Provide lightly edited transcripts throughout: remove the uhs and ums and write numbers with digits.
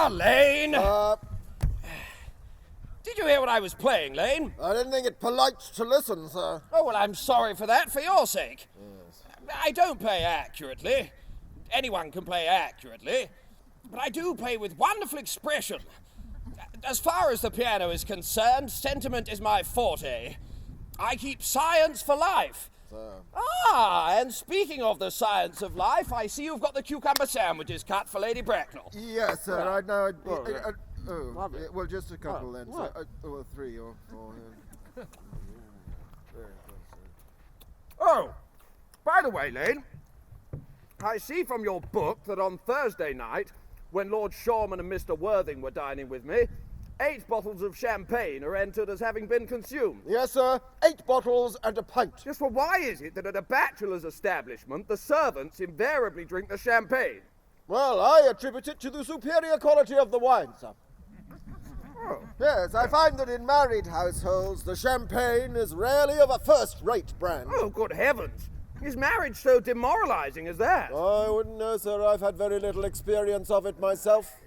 Ah, Lane! Did you hear what I was playing, Lane? I didn't think it polite to listen, sir. Oh, well, I'm sorry for that, for your sake. Yes. I don't play accurately. Anyone can play accurately. But I do play with wonderful expression. As far as the piano is concerned, sentiment is my forte. I keep science for life. Sir. Ah, and speaking of the science of life, I see you've got the cucumber sandwiches cut for Lady Bracknell. Yes, sir. Right. Well, just a couple then, What? sir. Or 3 or 4. Oh, by the way, Lane, I see from your book that on Thursday night, when Lord Shorman and Mr. Worthing were dining with me, 8 bottles of champagne are entered as having been consumed. Yes, sir. 8 bottles and a pint. Just well, why is it that at a bachelor's establishment, the servants invariably drink the champagne? Well, I attribute it to the superior quality of the wine, sir. Oh. Yes, I find that in married households, the champagne is rarely of a first-rate brand. Oh, good heavens. Is marriage so demoralizing as that? I wouldn't know, sir. I've had very little experience of it myself.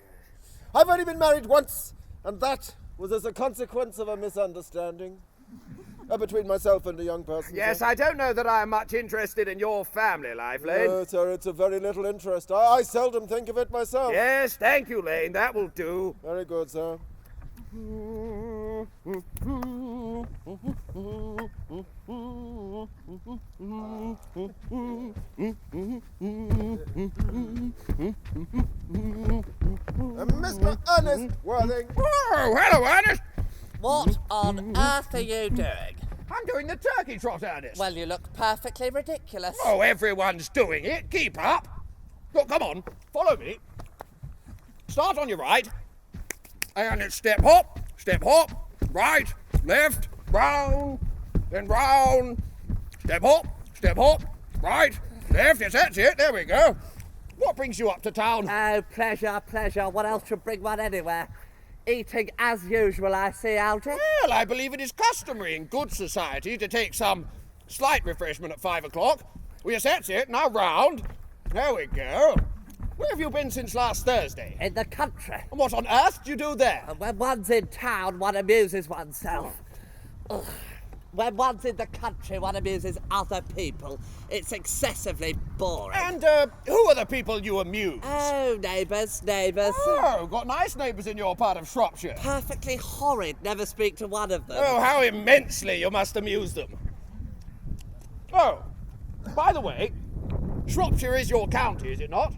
I've only been married once, and that was as a consequence of a misunderstanding between myself and a young person. Yes, sir. I don't know that I am much interested in your family life, Lane. No, sir, it's of very little interest. I seldom think of it myself. Yes, thank you, Lane. That will do. Very good, sir. Mr. Ernest Worthing. Oh, hello, Ernest. What on earth are you doing? I'm doing the Turkey Trot, Ernest. Well, you look perfectly ridiculous. Oh, everyone's doing it. Keep up. Look, come on. Follow me. Start on your right. And it's step, hop, right, left, round, then round. Step, hop, right, left. Yes, that's it. There we go. What brings you up to town? Oh, pleasure, pleasure. What else should bring one anywhere? Eating as usual, I see, Algy. Well, I believe it is customary in good society to take some slight refreshment at 5 o'clock. Well, yes, that's it. Now round. There we go. Where have you been since last Thursday? In the country. And what on earth do you do there? When one's in town, one amuses oneself. Ugh. When one's in the country, one amuses other people. It's excessively boring. And who are the people you amuse? Oh, neighbours. Oh, got nice neighbours in your part of Shropshire. Perfectly horrid. Never speak to one of them. Oh, how immensely you must amuse them. Oh, by the way, Shropshire is your county, is it not?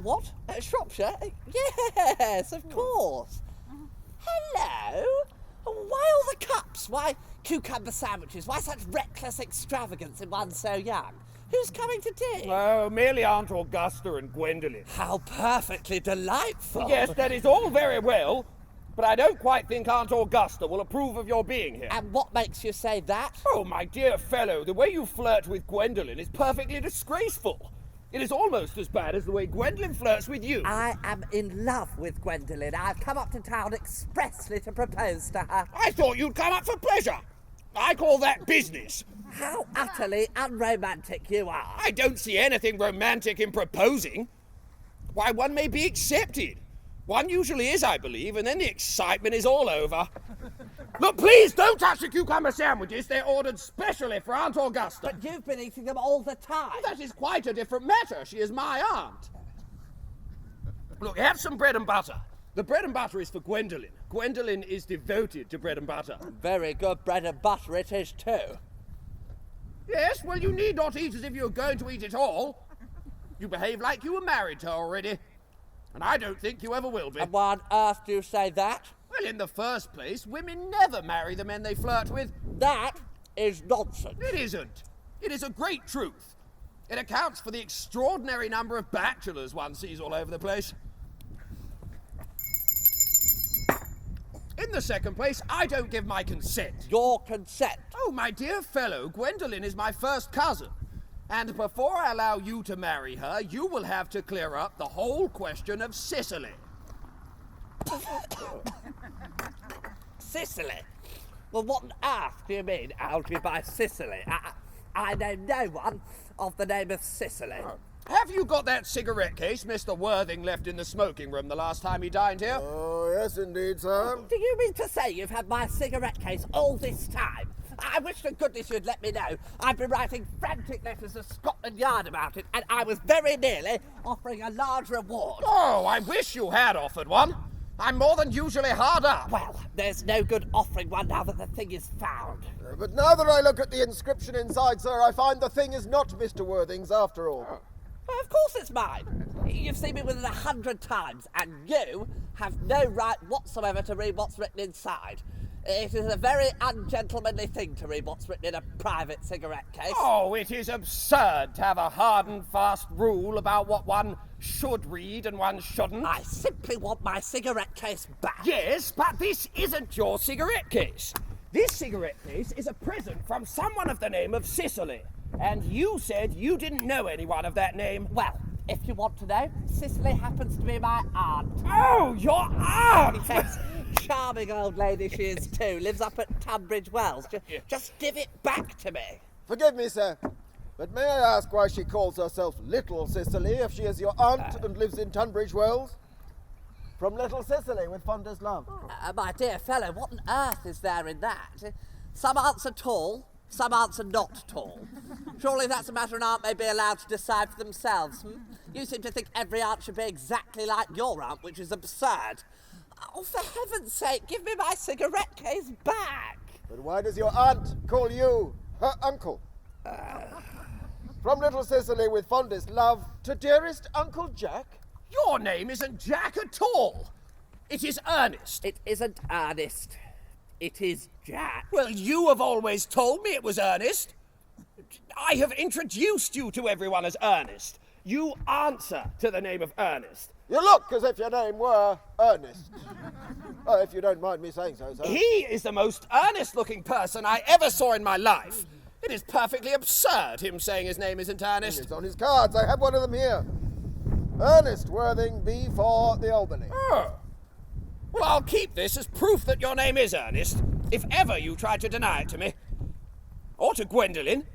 What? Shropshire? Yes, of course. Hello? Why all the cups? Why cucumber sandwiches? Why such reckless extravagance in one so young? Who's coming to tea? Oh, merely Aunt Augusta and Gwendolen. How perfectly delightful. Yes, that is all very well, but I don't quite think Aunt Augusta will approve of your being here. And what makes you say that? Oh, my dear fellow, the way you flirt with Gwendolen is perfectly disgraceful. It is almost as bad as the way Gwendolen flirts with you. I am in love with Gwendolen. I've come up to town expressly to propose to her. I thought you'd come up for pleasure. I call that business. How utterly unromantic you are. I don't see anything romantic in proposing. Why, one may be accepted. One usually is, I believe, and then the excitement is all over. Look, please don't touch the cucumber sandwiches. They're ordered specially for Aunt Augusta. But you've been eating them all the time. That is quite a different matter. She is my aunt. Look, have some bread and butter. The bread and butter is for Gwendolen. Gwendolen is devoted to bread and butter. Very good bread and butter it is too. Yes, well, you need not eat as if you were going to eat it all. You behave like you were married to her already. And I don't think you ever will be. And why on earth do you say that? Well, in the first place, women never marry the men they flirt with. That is nonsense. It isn't. It is a great truth. It accounts for the extraordinary number of bachelors one sees all over the place. In the second place, I don't give my consent. Your consent. Oh, my dear fellow, Gwendolen is my first cousin. And before I allow you to marry her, you will have to clear up the whole question of Cecily. Cecily? Well, what on earth do you mean, Algy, by Cecily? I know no one of the name of Cecily. Have you got that cigarette case Mr. Worthing left in the smoking room the last time he dined here? Oh, yes, indeed, sir. Do you mean to say you've had my cigarette case all this time? I wish to goodness you'd let me know. I've been writing frantic letters to Scotland Yard about it, and I was very nearly offering a large reward. Oh, I wish you had offered one. I'm more than usually hard up. Well, there's no good offering one now that the thing is found. But now that I look at the inscription inside, sir, I find the thing is not Mr. Worthing's after all. Well, of course it's mine. You've seen me with it 100 times, and you have no right whatsoever to read what's written inside. It is a very ungentlemanly thing to read what's written in a private cigarette case. Oh, it is absurd to have a hard and fast rule about what one should read and one shouldn't. I simply want my cigarette case back. Yes, but this isn't your cigarette case. This cigarette case is a present from someone of the name of Cecily. And you said you didn't know anyone of that name. Well, if you want to know, Cecily happens to be my aunt. Oh, your aunt! Yes, charming old lady she is too. Lives up at Tunbridge Wells. Just give it back to me. Forgive me, sir, but may I ask why she calls herself Little Cecily if she is your aunt and lives in Tunbridge Wells? From Little Cecily, with fondest love. My dear fellow, what on earth is there in that? Some aunts are tall, some aunts are not tall. Surely that's a matter an aunt may be allowed to decide for themselves. You seem to think every aunt should be exactly like your aunt, which is absurd. Oh, for heaven's sake, give me my cigarette case back. But why does your aunt call you her uncle? From Little Cecily, with fondest love, to dearest Uncle Jack. Your name isn't Jack at all. It is Ernest. It isn't Ernest. It is Jack. Well, you have always told me it was Ernest. I have introduced you to everyone as Ernest. You answer to the name of Ernest. You look as if your name were Ernest. Oh, if you don't mind me saying so, sir. He is the most earnest-looking person I ever saw in my life. It is perfectly absurd, him saying his name isn't Ernest. It's on his cards. I have one of them here. Ernest Worthing, B for the Albany. Oh. Well, I'll keep this as proof that your name is Ernest, if ever you try to deny it to me. Or to Gwendolen.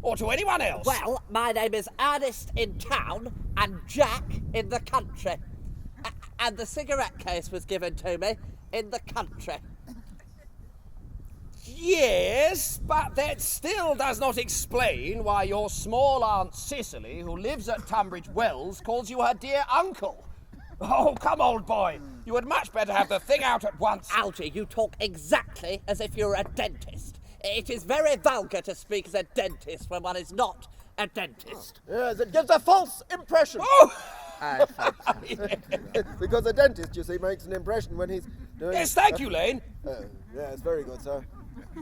Or to anyone else. Well, my name is Ernest in town and Jack in the country. And the cigarette case was given to me in the country. Yes, but that still does not explain why your small aunt Cecily, who lives at Tunbridge Wells, calls you her dear uncle. Oh, come, old boy. You would much better have the thing out at once. Algy, you talk exactly as if you were a dentist. It is very vulgar to speak as a dentist when one is not a dentist. Yes, it gives a false impression. Oh! Because a dentist, you see, makes an impression when he's doing... Yes, thank you, Lane. Yes, very good, sir.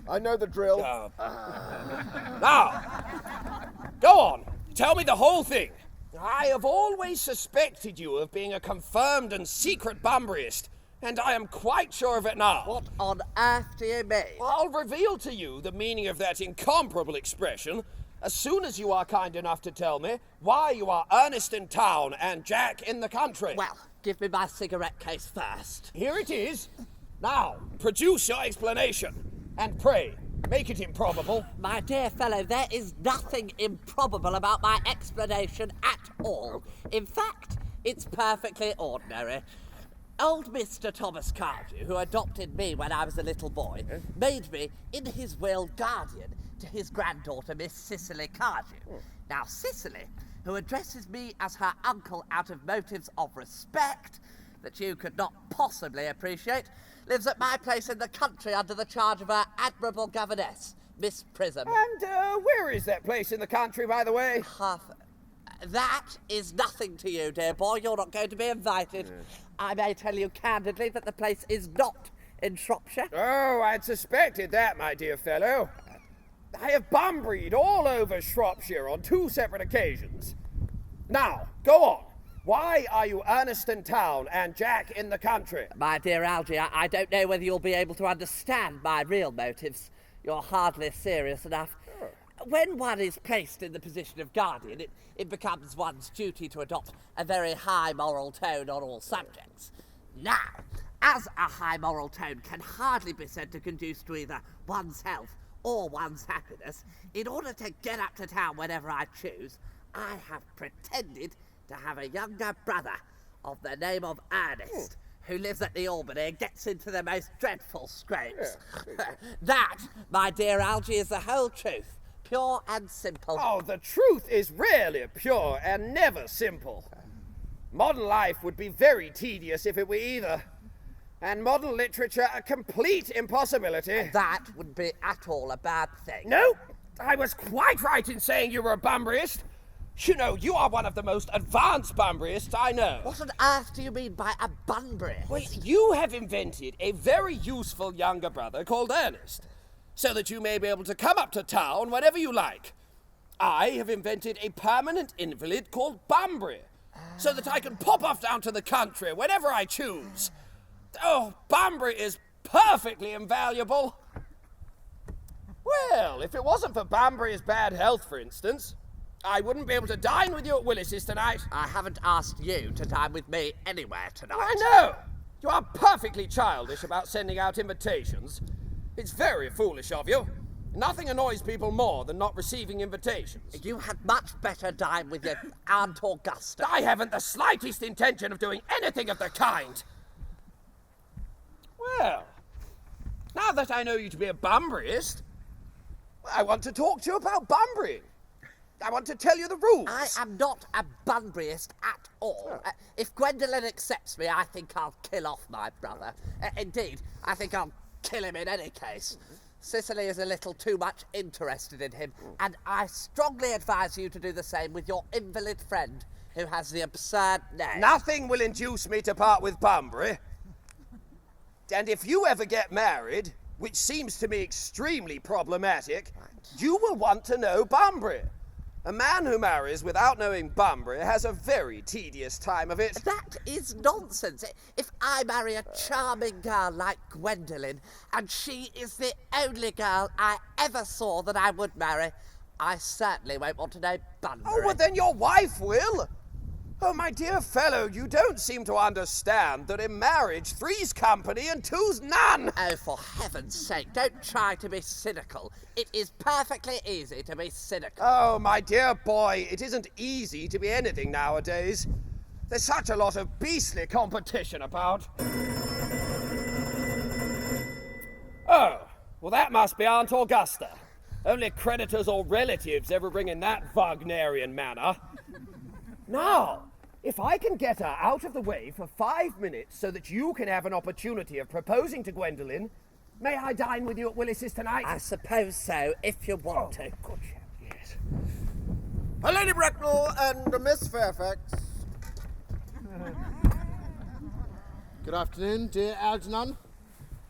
I know the drill. Now, go on. Tell me the whole thing. I have always suspected you of being a confirmed and secret bunburyist, and I am quite sure of it now. What on earth do you mean? I'll reveal to you the meaning of that incomparable expression as soon as you are kind enough to tell me why you are Ernest in town and Jack in the country. Well, give me my cigarette case first. Here it is. Now, produce your explanation, and pray, make it improbable. My dear fellow, there is nothing improbable about my explanation at all. In fact, it's perfectly ordinary. Old Mr. Thomas Cardew, who adopted me when I was a little boy, made me, in his will, guardian to his granddaughter, Miss Cecily Cardew. Now, Cecily, who addresses me as her uncle out of motives of respect that you could not possibly appreciate, lives at my place in the country under the charge of her admirable governess, Miss Prism. And where is that place in the country, by the way? That is nothing to you, dear boy. You're not going to be invited. I may tell you candidly that the place is not in Shropshire. Oh, I'd suspected that, my dear fellow. I have bunburyed all over Shropshire on 2 separate occasions. Now, go on. Why are you Ernest in town and Jack in the country? My dear Algy, I don't know whether you'll be able to understand my real motives. You're hardly serious enough. When one is placed in the position of guardian, it becomes one's duty to adopt a very high moral tone on all subjects. Now, as a high moral tone can hardly be said to conduce to either one's health or one's happiness, in order to get up to town whenever I choose, I have pretended to have a younger brother of the name of Ernest, who lives at the Albany and gets into the most dreadful scrapes. That, my dear Algie, is the whole truth. Pure and simple. Oh, the truth is rarely pure and never simple. Modern life would be very tedious if it were either. And modern literature a complete impossibility. That wouldn't be at all a bad thing. No, I was quite right in saying you were a bunburyist. You know, you are one of the most advanced bunburyists I know. What on earth do you mean by a bunburyist? Well, you have invented a very useful younger brother called Ernest, so that you may be able to come up to town whenever you like. I have invented a permanent invalid called Bunbury, so that I can pop off down to the country whenever I choose. Oh, Bunbury is perfectly invaluable. Well, if it wasn't for Bunbury's bad health, for instance, I wouldn't be able to dine with you at Willis's tonight. I haven't asked you to dine with me anywhere tonight. I know! You are perfectly childish about sending out invitations. It's very foolish of you. Nothing annoys people more than not receiving invitations. You had much better dine with your Aunt Augusta. I haven't the slightest intention of doing anything of the kind. Well, now that I know you to be a bunburyist, I want to talk to you about bunburying. I want to tell you the rules. I am not a bunburyist at all. If Gwendolen accepts me, I think I'll kill off my brother. Indeed, I think I'll kill him in any case. Cecily is a little too much interested in him, and I strongly advise you to do the same with your invalid friend, who has the absurd name. Nothing will induce me to part with Bunbury. And if you ever get married, which seems to me extremely problematic, you will want to know Bunbury. A man who marries without knowing Bunbury has a very tedious time of it. That is nonsense. If I marry a charming girl like Gwendolen, and she is the only girl I ever saw that I would marry, I certainly won't want to know Bunbury. Oh, well then your wife will. Oh, my dear fellow, you don't seem to understand that in marriage, three's company and two's none. Oh, for heaven's sake, don't try to be cynical. It is perfectly easy to be cynical. Oh, my dear boy, it isn't easy to be anything nowadays. There's such a lot of beastly competition about. Oh, well that must be Aunt Augusta. Only creditors or relatives ever bring in that Wagnerian manner. Now, if I can get her out of the way for 5 minutes so that you can have an opportunity of proposing to Gwendolen, may I dine with you at Willis's tonight? I suppose so, if you want to. Good chap, yes. A Lady Bracknell and a Miss Fairfax. Good afternoon, dear Algernon.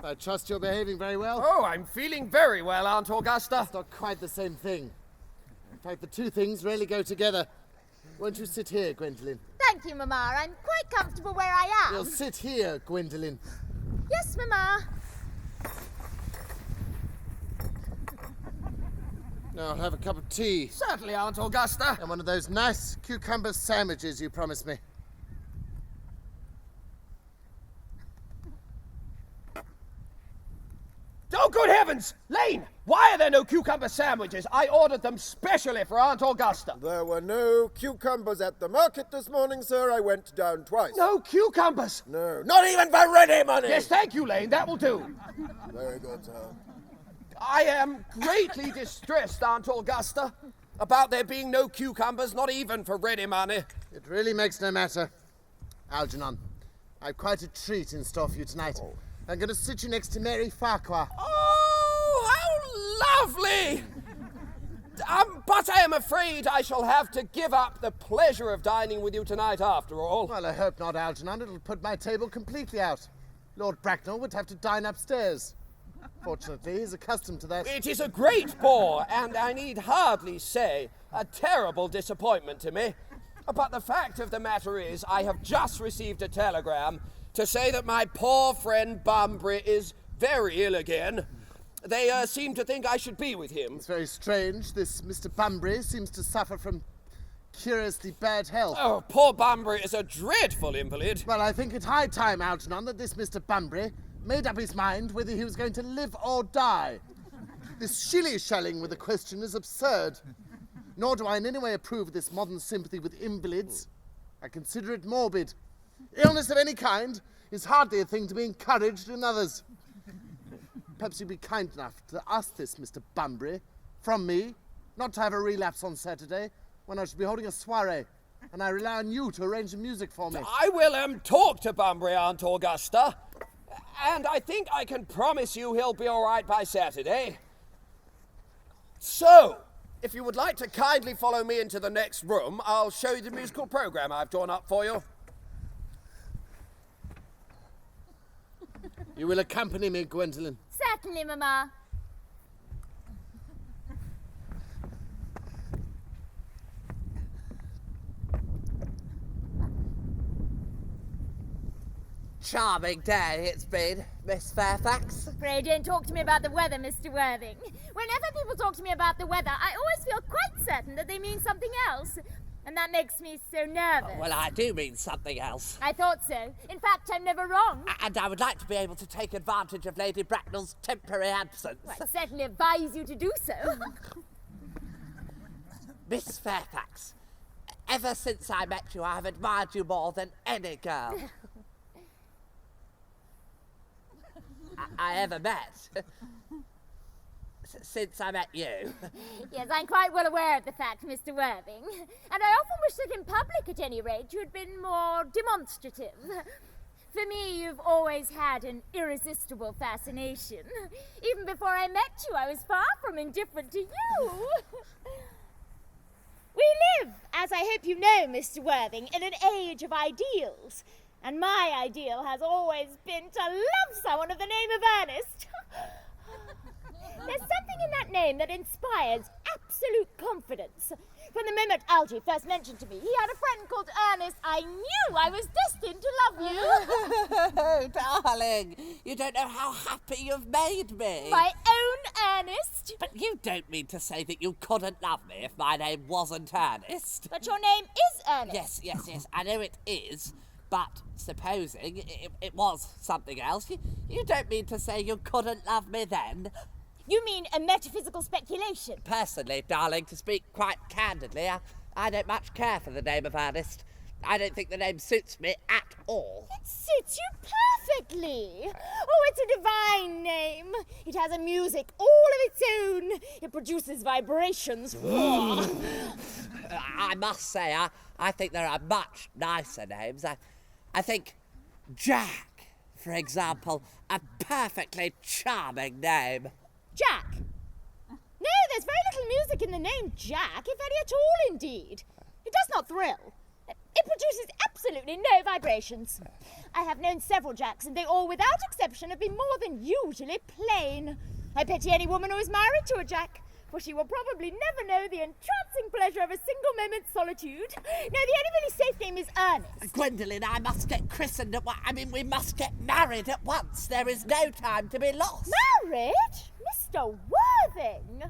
I trust you're behaving very well. Oh, I'm feeling very well, Aunt Augusta. It's not quite the same thing. In fact, the two things rarely go together. Won't you sit here, Gwendolen? Thank you, Mamma. I'm quite comfortable where I am. You'll sit here, Gwendolen. Yes, Mamma. Now I'll have a cup of tea Certainly, Aunt Augusta. and one of those nice cucumber sandwiches you promised me. Oh, good heavens! Lane, why are there no cucumber sandwiches? I ordered them specially for Aunt Augusta. There were no cucumbers at the market this morning, sir. I went down twice. No cucumbers. No, not even for ready money. Yes, thank you, Lane. That will do. Very good, sir. I am greatly distressed, Aunt Augusta, about there being no cucumbers, not even for ready money. It really makes no matter. Algernon, I've quite a treat in store for you tonight. I'm going to sit you next to Mary Farquhar. Oh, how lovely! But I am afraid I shall have to give up the pleasure of dining with you tonight after all. Well, I hope not, Algernon. It'll put my table completely out. Lord Bracknell would have to dine upstairs. Fortunately, he's accustomed to that. It is a great bore, and I need hardly say, a terrible disappointment to me. But the fact of the matter is, I have just received a telegram to say that my poor friend Bunbury is very ill again. They seem to think I should be with him. It's very strange. This Mr. Bunbury seems to suffer from curiously bad health. Oh, poor Bunbury is a dreadful invalid. Well, I think it's high time, Algernon, that this Mr. Bunbury made up his mind whether he was going to live or die. This shilly-shallying with the question is absurd. nor do I in any way approve of this modern sympathy with invalids. I consider it morbid. Illness of any kind is hardly a thing to be encouraged in others. Perhaps you'd be kind enough to ask this, Mr. Bunbury, from me, not to have a relapse on Saturday, when I should be holding a soiree, and I rely on you to arrange the music for me. I will talk to Bunbury, Aunt Augusta, and I think I can promise you he'll be all right by Saturday. So, if you would like to kindly follow me into the next room, I'll show you the musical program I've drawn up for you. You will accompany me, Gwendolen. Certainly, Mamma. Charming day it's been, Miss Fairfax. Pray don't talk to me about the weather, Mr. Worthing. Whenever people talk to me about the weather, I always feel quite certain that they mean something else. And that makes me so nervous. Well, I do mean something else. I thought so. In fact, I'm never wrong. And I would like to be able to take advantage of Lady Bracknell's temporary absence. Well, I certainly advise you to do so. Miss Fairfax, ever since I met you, I have admired you more than any girl I ever met. Since I met you. Yes, I'm quite well aware of the fact, Mr. Worthing. And I often wish that in public, at any rate, you had been more demonstrative. For me, you've always had an irresistible fascination. Even before I met you, I was far from indifferent to you. We live, as I hope you know, Mr. Worthing, in an age of ideals. And my ideal has always been to love someone of the name of Ernest. There's something in that name that inspires absolute confidence. From the moment Algie first mentioned to me he had a friend called Ernest, I knew I was destined to love you. Oh, darling, you don't know how happy you've made me. My own Ernest. But you don't mean to say that you couldn't love me if my name wasn't Ernest. But your name is Ernest. Yes, I know it is. But supposing it was something else, you don't mean to say you couldn't love me then? You mean a metaphysical speculation? Personally, darling, to speak quite candidly, I don't much care for the name of Ernest. I don't think the name suits me at all. It suits you perfectly. Oh, it's a divine name. It has a music all of its own. It produces vibrations. I must say, I think there are much nicer names. I think Jack, for example, a perfectly charming name. Jack? No, there's very little music in the name Jack, if any at all, indeed. It does not thrill. It produces absolutely no vibrations. I have known several Jacks, and they all, without exception, have been more than usually plain. I pity any woman who is married to a Jack, for she will probably never know the entrancing pleasure of a single moment's solitude. No, the only really safe name is Ernest. Gwendolen, I must get christened at once. We must get married at once. There is no time to be lost. Married? Mr. Worthing?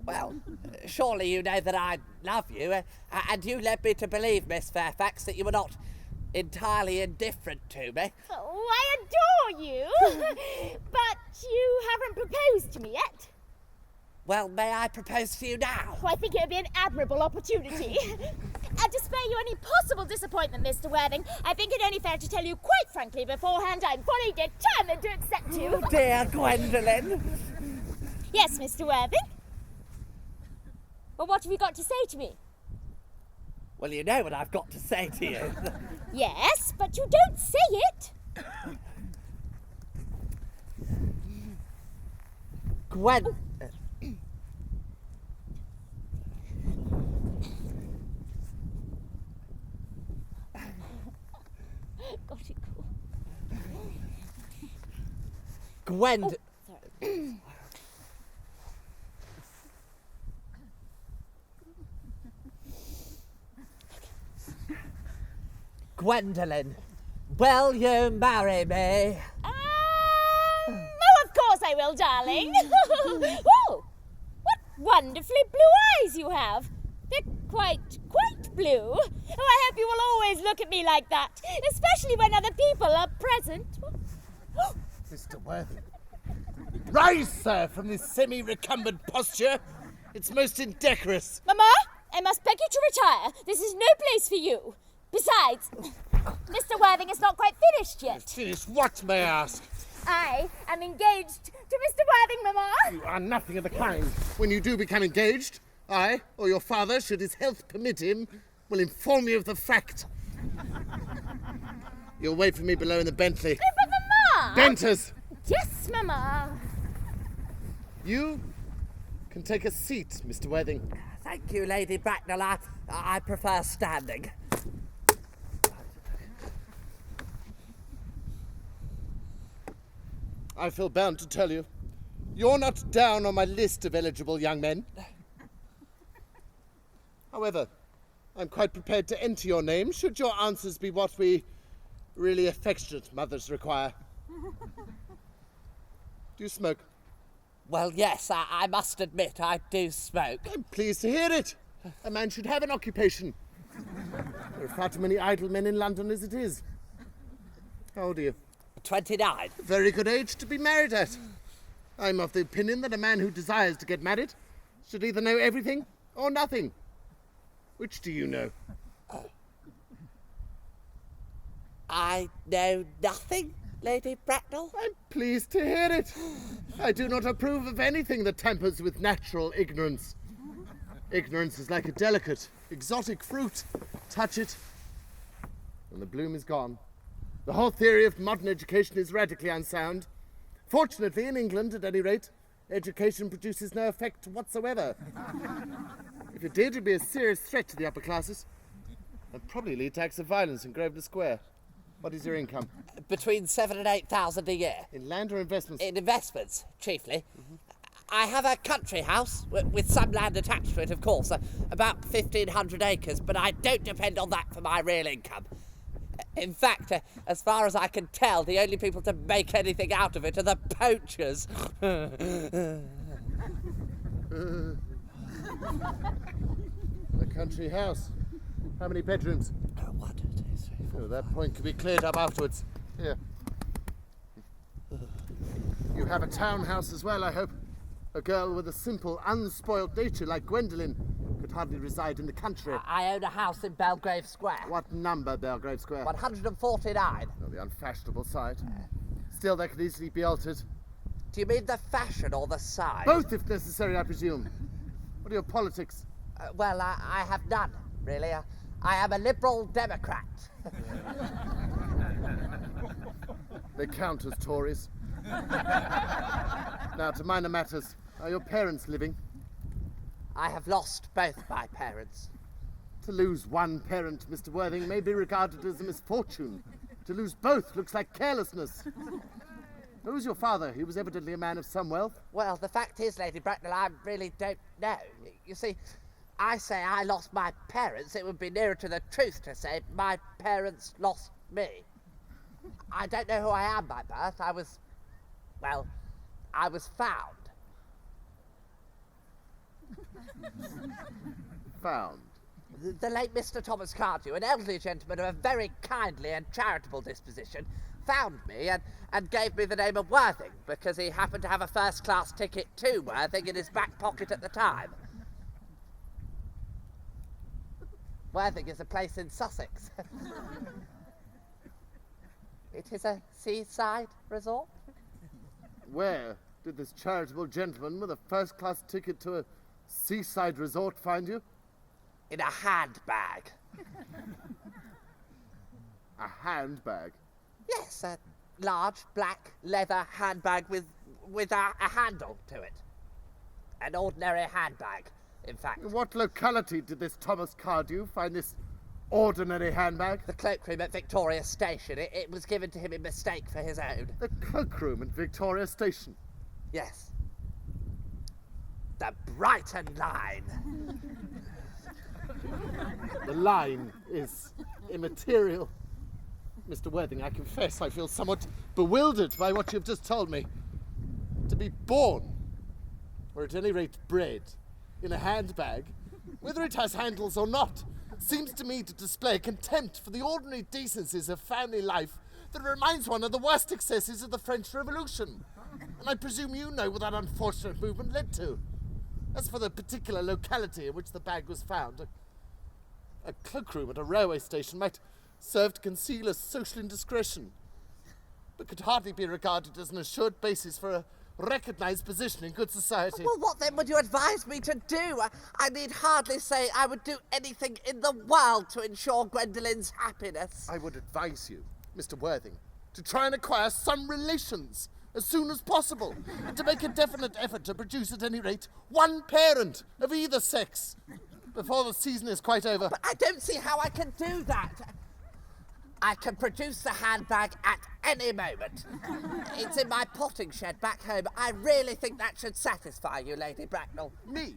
Well, surely you know that I love you, and you led me to believe, Miss Fairfax, that you were not entirely indifferent to me. Oh, I adore you. But you haven't proposed to me yet. Well, may I propose to you now? Oh, I think it would be an admirable opportunity. And to spare you any possible disappointment, Mr. Worthing, I think it only fair to tell you quite frankly beforehand I'm fully determined to accept you. Oh, dear Gwendolen. Yes, Mr. Worthing? Well, what have you got to say to me? Well, you know what I've got to say to you. Yes, but you don't say it. Gwen... Got it cool. Sorry. Gwendolen, will you marry me? Oh, of course I will, darling. Oh, what wonderfully blue eyes you have. They're quite blue. Oh, I hope you will always look at me like that, especially when other people are present. Mr. Worthing, rise, sir, from this semi-recumbent posture. It's most indecorous. Mamma, I must beg you to retire. This is no place for you. Besides, Mr. Worthing is not quite finished yet. Finished what, may I ask? I am engaged to Mr. Worthing, Mamma. You are nothing of the kind. When you do become engaged, I, or your father, should his health permit him, will inform you of the fact. You'll wait for me below in the Bentley. But Mamma! Benters! Yes, Mamma. You can take a seat, Mr. Worthing. Thank you, Lady Bracknell. I prefer standing. I feel bound to tell you, you're not down on my list of eligible young men. However, I'm quite prepared to enter your name should your answers be what we really affectionate mothers require. Do you smoke? Well, yes, I must admit I do smoke. I'm pleased to hear it. A man should have an occupation. There are far too many idle men in London as it is. How old are you? 29. A very good age to be married at. I'm of the opinion that a man who desires to get married should either know everything or nothing. Which do you know? I know nothing, Lady Bracknell. I'm pleased to hear it. I do not approve of anything that tampers with natural ignorance. Ignorance is like a delicate, exotic fruit. Touch it, and the bloom is gone. The whole theory of modern education is radically unsound. Fortunately, in England, at any rate, education produces no effect whatsoever. If it did, it'd be a serious threat to the upper classes. And probably lead to acts of violence in Grosvenor Square. What is your income? Between 7,000 and 8,000 a year. In land or investments? In investments, chiefly. I have a country house with some land attached to it, of course, about 1,500 acres, but I don't depend on that for my real income. In fact, as far as I can tell, the only people to make anything out of it are the poachers. The country house. How many bedrooms? 1, 2, 3, 4. Oh, that point can be cleared up afterwards. Here. You have a townhouse as well, I hope. A girl with a simple, unspoiled nature like Gwendolen could hardly reside in the country. I own a house in Belgrave Square. What number, Belgrave Square? 149. Oh, the unfashionable side. Still, that could easily be altered. Do you mean the fashion or the size? Both, if necessary, I presume. What are your politics? Well, I have none, really. I am a Liberal Democrat. They count as Tories. Now, to minor matters. Are your parents living? I have lost both my parents. To lose one parent, Mr. Worthing, may be regarded as a misfortune. To lose both looks like carelessness. Who's your father? He was evidently a man of some wealth. Well, the fact is, Lady Bracknell, I really don't know. You see, I say I lost my parents. It would be nearer to the truth to say my parents lost me. I don't know who I am by birth. I was found. Found. The late Mr. Thomas Cardew, an elderly gentleman of a very kindly and charitable disposition, found me and gave me the name of Worthing because he happened to have a first-class ticket to Worthing in his back pocket at the time. Worthing is a place in Sussex. It is a seaside resort. Where did this charitable gentleman with a first-class ticket to a seaside resort find you? In a handbag. A handbag? Yes, a large black leather handbag with a handle to it. An ordinary handbag, in fact. In what locality did this Thomas Cardew find this ordinary handbag? The cloakroom at Victoria Station. It was given to him in mistake for his own. The cloakroom at Victoria Station? Yes. The Brighton line. The line is immaterial. Mr. Worthing, I confess I feel somewhat bewildered by what you've just told me. To be born, or at any rate bred, in a handbag, whether it has handles or not, seems to me to display contempt for the ordinary decencies of family life that reminds one of the worst excesses of the French Revolution. And I presume you know what that unfortunate movement led to. As for the particular locality in which the bag was found, a cloakroom at a railway station might serve to conceal a social indiscretion, but could hardly be regarded as an assured basis for a recognised position in good society. Well, what then would you advise me to do? I need hardly say I would do anything in the world to ensure Gwendolen's happiness. I would advise you, Mr. Worthing, to try and acquire some relations as soon as possible, and to make a definite effort to produce at any rate one parent of either sex before the season is quite over. But I don't see how I can do that. I can produce the handbag at any moment. It's in my potting shed back home. I really think that should satisfy you, Lady Bracknell. Me?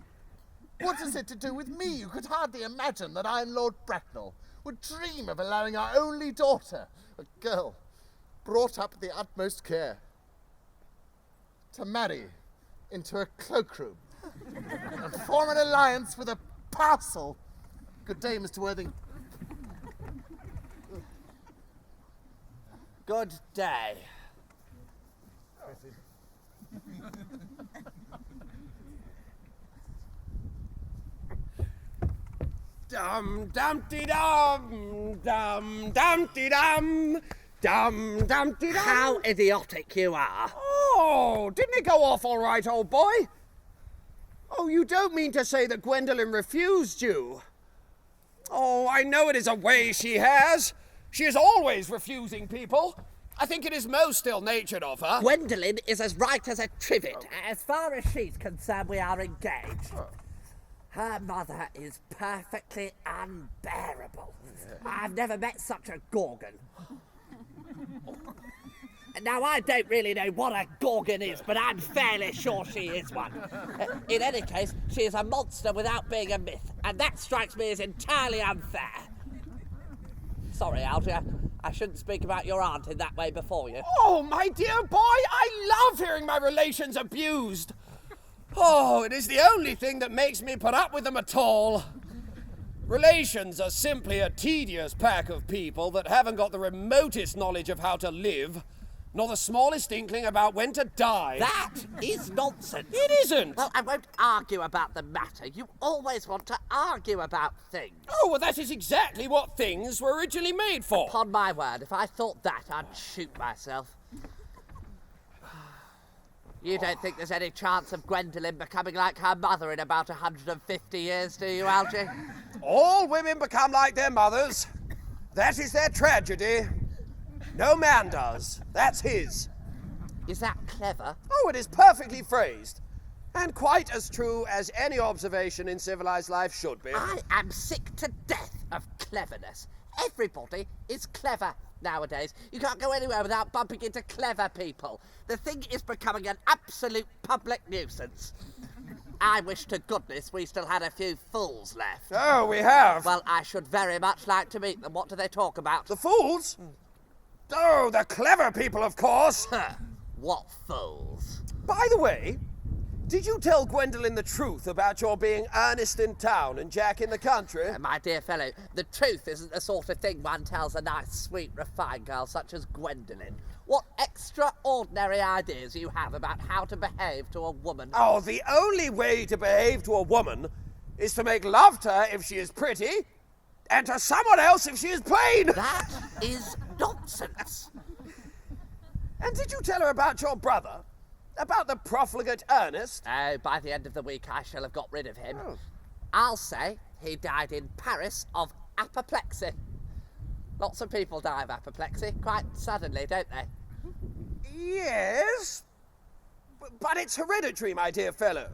What has it to do with me? You could hardly imagine that I and Lord Bracknell would dream of allowing our only daughter, a girl, brought up with the utmost care, to marry into a cloakroom and form an alliance with a parcel. Good day, Mr. Worthing. Good day. Dum dumpty dum, dum dumpty dum, dum dumpty dum. How idiotic you are. Oh, didn't it go off all right, old boy? Oh, you don't mean to say that Gwendolen refused you? Oh, I know it is a way she has. She is always refusing people. I think it is most ill-natured of her. Gwendolen is as right as a trivet. As far as she's concerned, we are engaged. Her mother is perfectly unbearable. I've never met such a gorgon. Now, I don't really know what a gorgon is, but I'm fairly sure she is one. In any case, she is a monster without being a myth, and that strikes me as entirely unfair. Sorry, Algernon. I shouldn't speak about your aunt in that way before you. Oh, my dear boy, I love hearing my relations abused. Oh, it is the only thing that makes me put up with them at all. Relations are simply a tedious pack of people that haven't got the remotest knowledge of how to live, nor the smallest inkling about when to die. That is nonsense. It isn't. Well, I won't argue about the matter. You always want to argue about things. Oh, well, that is exactly what things were originally made for. Upon my word, if I thought that, I'd shoot myself. You don't think there's any chance of Gwendolen becoming like her mother in about 150 years, do you, Algie? All women become like their mothers. That is their tragedy. No man does. That's his. Is that clever? Oh, it is perfectly phrased. And quite as true as any observation in civilized life should be. I am sick to death of cleverness. Everybody is clever nowadays. You can't go anywhere without bumping into clever people. The thing is becoming an absolute public nuisance. I wish to goodness we still had a few fools left. Oh, we have. Well, I should very much like to meet them. What do they talk about? The fools? Oh, the clever people, of course. What fools? By the way, did you tell Gwendolen the truth about your being Ernest in town and Jack in the country? My dear fellow, the truth isn't the sort of thing one tells a nice, sweet, refined girl such as Gwendolen. What extraordinary ideas you have about how to behave to a woman. Oh, the only way to behave to a woman is to make love to her if she is pretty, and to someone else if she is plain. That is nonsense. And did you tell her about your brother? About the profligate Ernest? Oh, by the end of the week I shall have got rid of him. Oh. I'll say he died in Paris of apoplexy. Lots of people die of apoplexy quite suddenly, don't they? Yes, but it's hereditary, my dear fellow.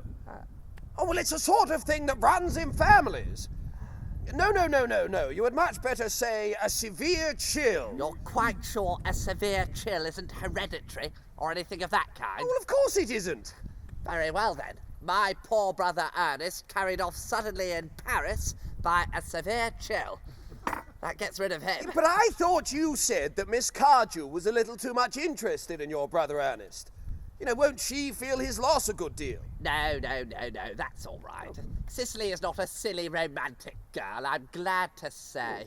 Oh, well, it's a sort of thing that runs in families. No. You would much better say a severe chill. You're quite sure a severe chill isn't hereditary or anything of that kind? Oh, well, of course it isn't. Very well, then. My poor brother Ernest carried off suddenly in Paris by a severe chill. That gets rid of him. But I thought you said that Miss Cardew was a little too much interested in your brother Ernest. You know, won't she feel his loss a good deal? No, that's all right. Cecily is not a silly romantic girl, I'm glad to say.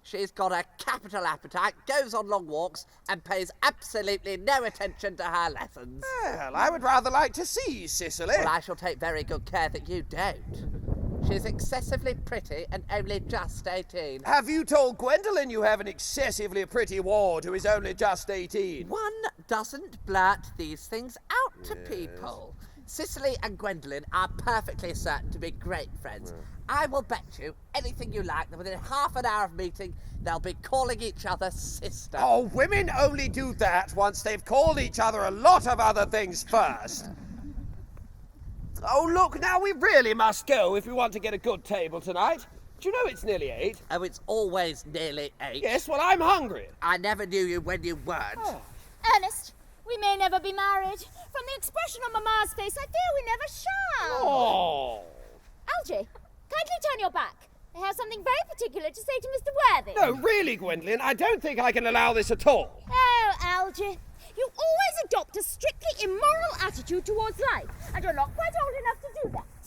She's got a capital appetite, goes on long walks, and pays absolutely no attention to her lessons. Well, I would rather like to see Cecily. Well, I shall take very good care that you don't. She's excessively pretty and only just 18. Have you told Gwendolen you have an excessively pretty ward who is only just 18? One doesn't blurt these things out to people. Cecily and Gwendolen are perfectly certain to be great friends. I will bet you anything you like that within half an hour of meeting, they'll be calling each other sister. Oh, women only do that once they've called each other a lot of other things first. Oh, look, now we really must go if we want to get a good table tonight. Do you know it's nearly 8? Oh, it's always nearly 8. Yes, well, I'm hungry. I never knew you when you weren't. Ernest, we may never be married. From the expression on Mamma's face, I fear we never shall. Oh. Algie, kindly turn your back. I have something very particular to say to Mr. Worthing. No, really, Gwendolen, I don't think I can allow this at all. Oh, Algie, you always adopt a strictly immoral attitude towards life, and you're not quite old enough to do that.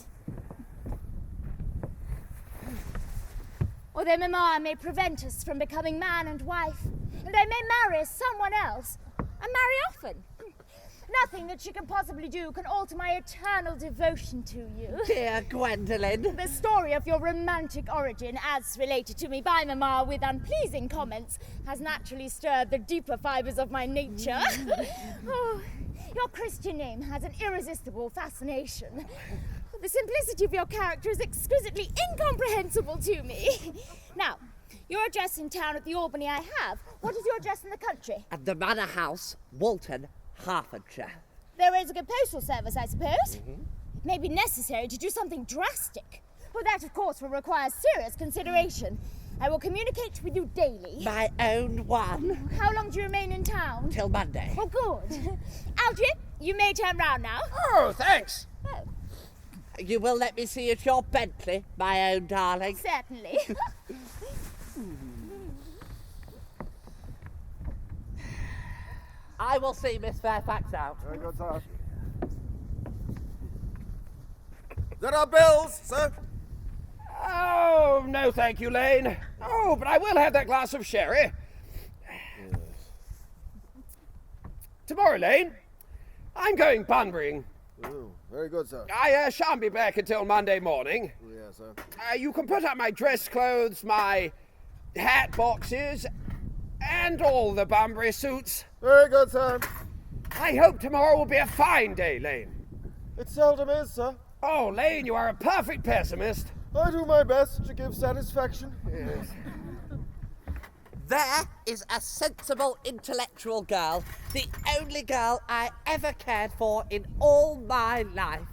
Although Mamma may prevent us from becoming man and wife, and I may marry someone else, and marry often, nothing that she can possibly do can alter my eternal devotion to you. Dear Gwendolen. The story of your romantic origin, as related to me by Mamma with unpleasing comments, has naturally stirred the deeper fibres of my nature. Oh, your Christian name has an irresistible fascination. The simplicity of your character is exquisitely incomprehensible to me. Now, your address in town at the Albany I have. What is your address in the country? At the Manor House, Walton, Hertfordshire. There is a good postal service, I suppose. It may be necessary to do something drastic. But that, of course, will require serious consideration. I will communicate with you daily. My own one. How long do you remain in town? Till Monday. Oh, good. Algie, you may turn round now. Oh, thanks. Oh, You will let me see you at your Bentley, my own darling. certainly. I will see Miss Fairfax out. Very good, sir. There are bills, sir. Oh, no thank you, Lane. Oh, but I will have that glass of sherry. Tomorrow, Lane, I'm going bunburying. Oh, very good, sir. I shan't be back until Monday morning. Oh, yes, sir. You can put up my dress clothes, my hat boxes, and all the Bunbury suits. Very good, sir. I hope tomorrow will be a fine day, Lane. It seldom is, sir. Oh, Lane, you are a perfect pessimist. I do my best to give satisfaction. Yes. There is a sensible, intellectual girl. The only girl I ever cared for in all my life.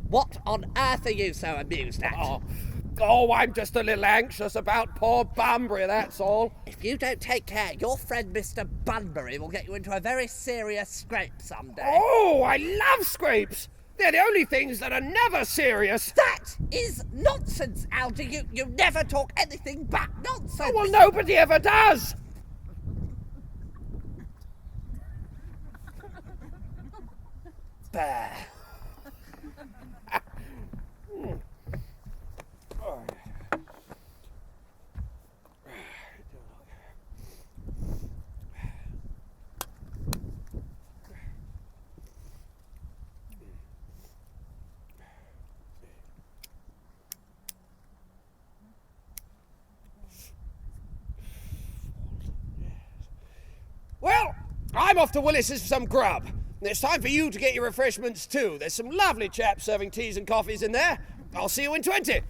What on earth are you so amused at? Oh, I'm just a little anxious about poor Bunbury, that's all. If you don't take care, your friend Mr. Bunbury will get you into a very serious scrape someday. Oh, I love scrapes. They're the only things that are never serious. That is nonsense, Algie. You never talk anything but nonsense. Oh, well, nobody ever does. Bah. Well, I'm off to Willis's for some grub. And it's time for you to get your refreshments too. There's some lovely chaps serving teas and coffees in there. I'll see you in 20.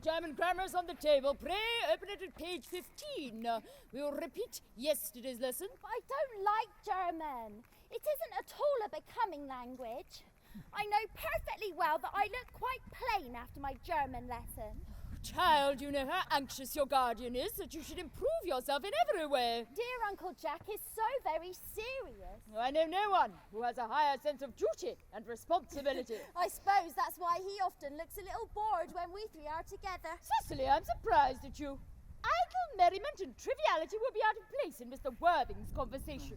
German grammar's on the table. Pray open it at page 15. We'll repeat yesterday's lesson. I don't like German. It isn't at all a becoming language. I know perfectly well that I look quite plain after my German lesson. Child, you know how anxious your guardian is that you should improve yourself in every way. Dear Uncle Jack is so very serious. I know no one who has a higher sense of duty and responsibility. I suppose that's why he often looks a little bored when we three are together. Cecily, I'm surprised at you. Idle merriment and triviality will be out of place in Mr. Worthing's conversation.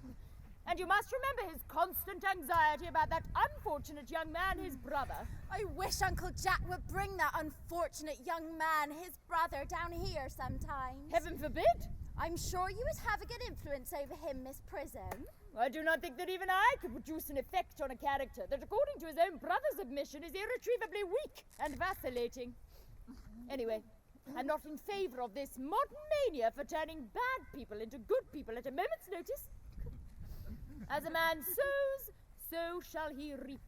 And you must remember his constant anxiety about that unfortunate young man, his brother. I wish Uncle Jack would bring that unfortunate young man, his brother, down here sometime. Heaven forbid. I'm sure you would have a good influence over him, Miss Prism. I do not think that even I could produce an effect on a character that, according to his own brother's admission, is irretrievably weak and vacillating. Anyway, I'm not in favour of this modern mania for turning bad people into good people at a moment's notice. As a man sows, so shall he reap.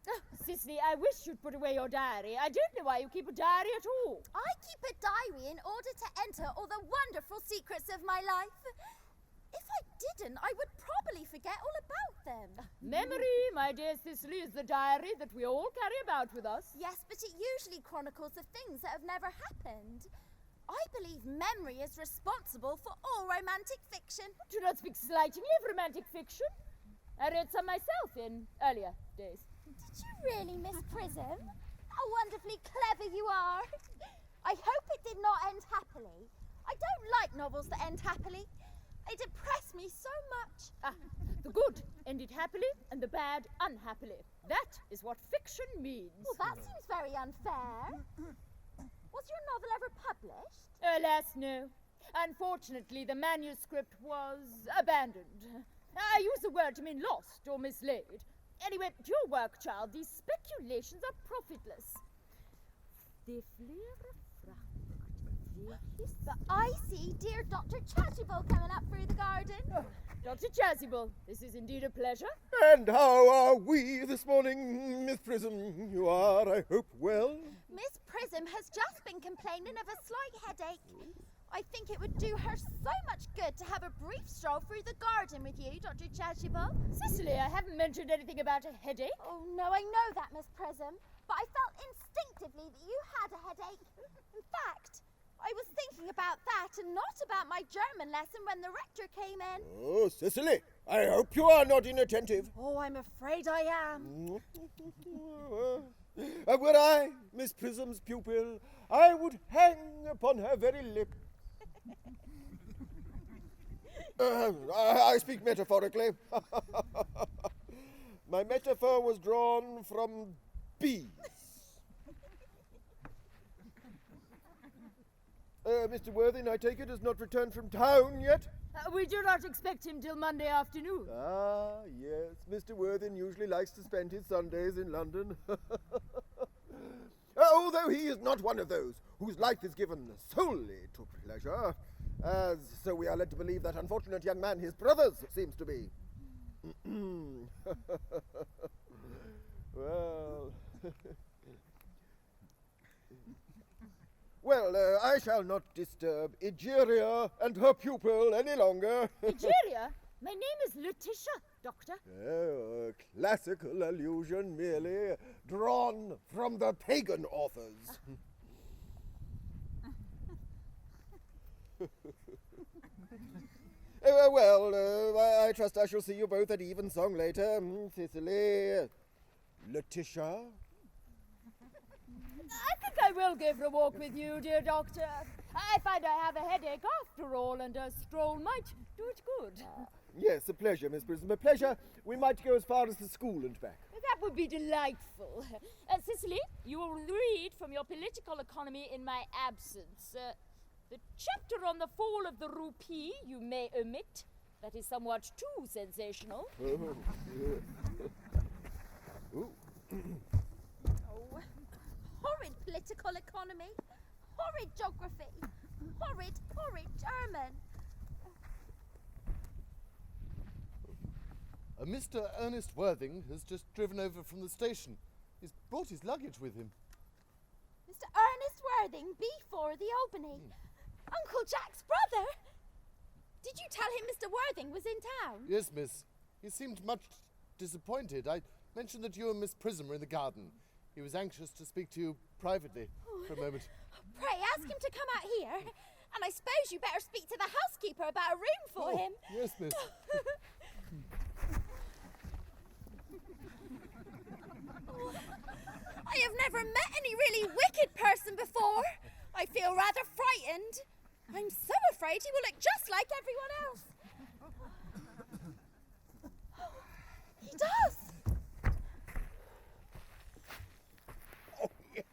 Oh, Cecily, I wish you'd put away your diary. I don't know why you keep a diary at all. I keep a diary in order to enter all the wonderful secrets of my life. If I didn't, I would probably forget all about them. Memory, my dear Cecily, is the diary that we all carry about with us. Yes, but it usually chronicles the things that have never happened. I believe memory is responsible for all romantic fiction. Do not speak slightingly of romantic fiction. I read some myself in earlier days. Did you really, Miss Prism? How wonderfully clever you are. I hope it did not end happily. I don't like novels that end happily. They depress me so much. Ah, the good ended happily and the bad unhappily. That is what fiction means. Well, that seems very unfair. Was your novel ever published? Alas, no. Unfortunately, the manuscript was abandoned. I use the word to mean lost or mislaid. Anyway, to your work, child, these speculations are profitless. But I see dear Dr. Chasuble coming up through the garden. Oh, Dr. Chasuble, this is indeed a pleasure. And how are we this morning, Miss Prism? You are, I hope, well? Miss Prism has just been complaining of a slight headache. I think it would do her so much good to have a brief stroll through the garden with you, Dr. Chasuble. Cecily, I haven't mentioned anything about a headache. Oh, no, I know that, Miss Prism. But I felt instinctively that you had a headache. In fact, I was thinking about that and not about my German lesson when the rector came in. Oh, Cecily, I hope you are not inattentive. Oh, I'm afraid I am. Were I Miss Prism's pupil, I would hang upon her very lip. I speak metaphorically. My metaphor was drawn from bees. Mr. Worthing, I take it, has not returned from town yet? We do not expect him till Monday afternoon. Ah, yes. Mr. Worthing usually likes to spend his Sundays in London. Although he is not one of those whose life is given solely to pleasure, as so we are led to believe that unfortunate young man, his brother's, seems to be. Well... Well, I shall not disturb Egeria and her pupil any longer. Egeria? My name is Letitia, Doctor. Oh, a classical allusion merely, drawn from the pagan authors. I trust I shall see you both at evensong later. Cecily, Letitia. I think I will go for a walk with you, dear doctor. I find I have a headache after all, and a stroll might do it good. Yes, a pleasure, Miss Prism, a pleasure. We might go as far as the school and back. That would be delightful. Cecily, you will read from your political economy in my absence. The chapter on the fall of the rupee you may omit. That is somewhat too sensational. Oh. Oh, horrid political economy, horrid geography, horrid German. Mr. Ernest Worthing has just driven over from the station. He's brought his luggage with him. Mr. Ernest Worthing, B4 the Albany. Uncle Jack's brother. Did you tell him Mr. Worthing was in town? Yes, miss. He seemed much disappointed. I mentioned that you and Miss Prism were in the garden. He was anxious to speak to you privately for a moment. Pray ask him to come out here. And I suppose you better speak to the housekeeper about a room for him. Yes, miss. I have never met any really wicked person before. I feel rather frightened. I'm so afraid he will look just like everyone else. He does. Oh, yes.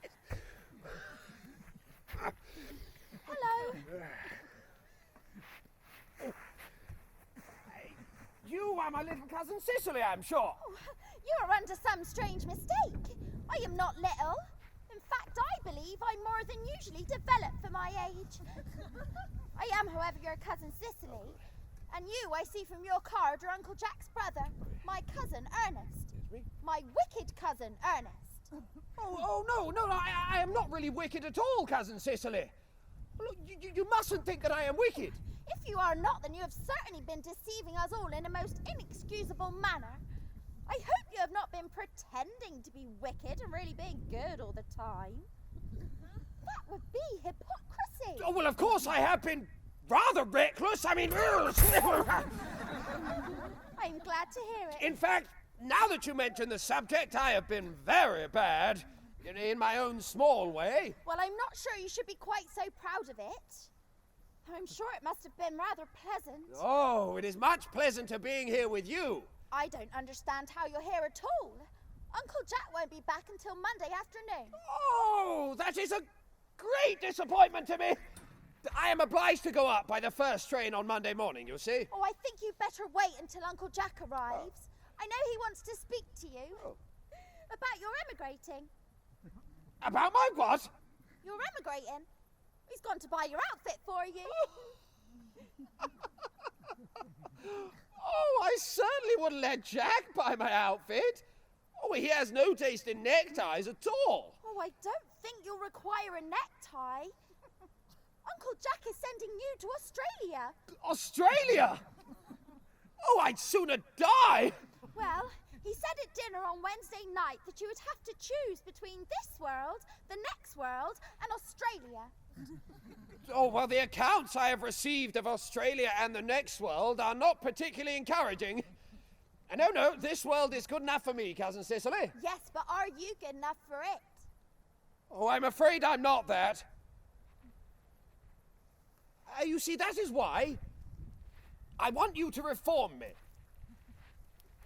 Hello. You are my little cousin Cecily, I'm sure. Oh, you are under some strange mistake. I am not little. In fact, I believe I'm more than usually developed for my age. I am, however, your cousin Cecily. And you, I see from your card, are Uncle Jack's brother, my cousin Ernest. My wicked cousin Ernest. Oh, no, I am not really wicked at all, cousin Cecily. Look, you mustn't think that I am wicked. If you are not, then you have certainly been deceiving us all in a most inexcusable manner. I hope you have not been pretending to be wicked and really being good all the time. That would be hypocrisy. Oh, well, of course I have been rather reckless. I mean... I'm glad to hear it. In fact, now that you mention the subject, I have been very bad, in my own small way. Well, I'm not sure you should be quite so proud of it. I'm sure it must have been rather pleasant. Oh, it is much pleasanter being here with you. I don't understand how you're here at all. Uncle Jack won't be back until Monday afternoon. Oh, that is a great disappointment to me. I am obliged to go up by the first train on Monday morning, you see. Oh, I think you'd better wait until Uncle Jack arrives. I know he wants to speak to you. About your emigrating. About my what? You're emigrating. He's gone to buy your outfit for you. Oh, I certainly wouldn't let Jack buy my outfit. Oh, he has no taste in neckties at all. Oh, I don't think you'll require a necktie. Uncle Jack is sending you to Australia. Australia? Oh, I'd sooner die. Well, he said at dinner on Wednesday night that you would have to choose between this world, the next world, and Australia. Oh, well, the accounts I have received of Australia and the next world are not particularly encouraging. And no, this world is good enough for me, Cousin Cecily. Yes, but are you good enough for it? Oh, I'm afraid I'm not that. You see, that is why I want you to reform me.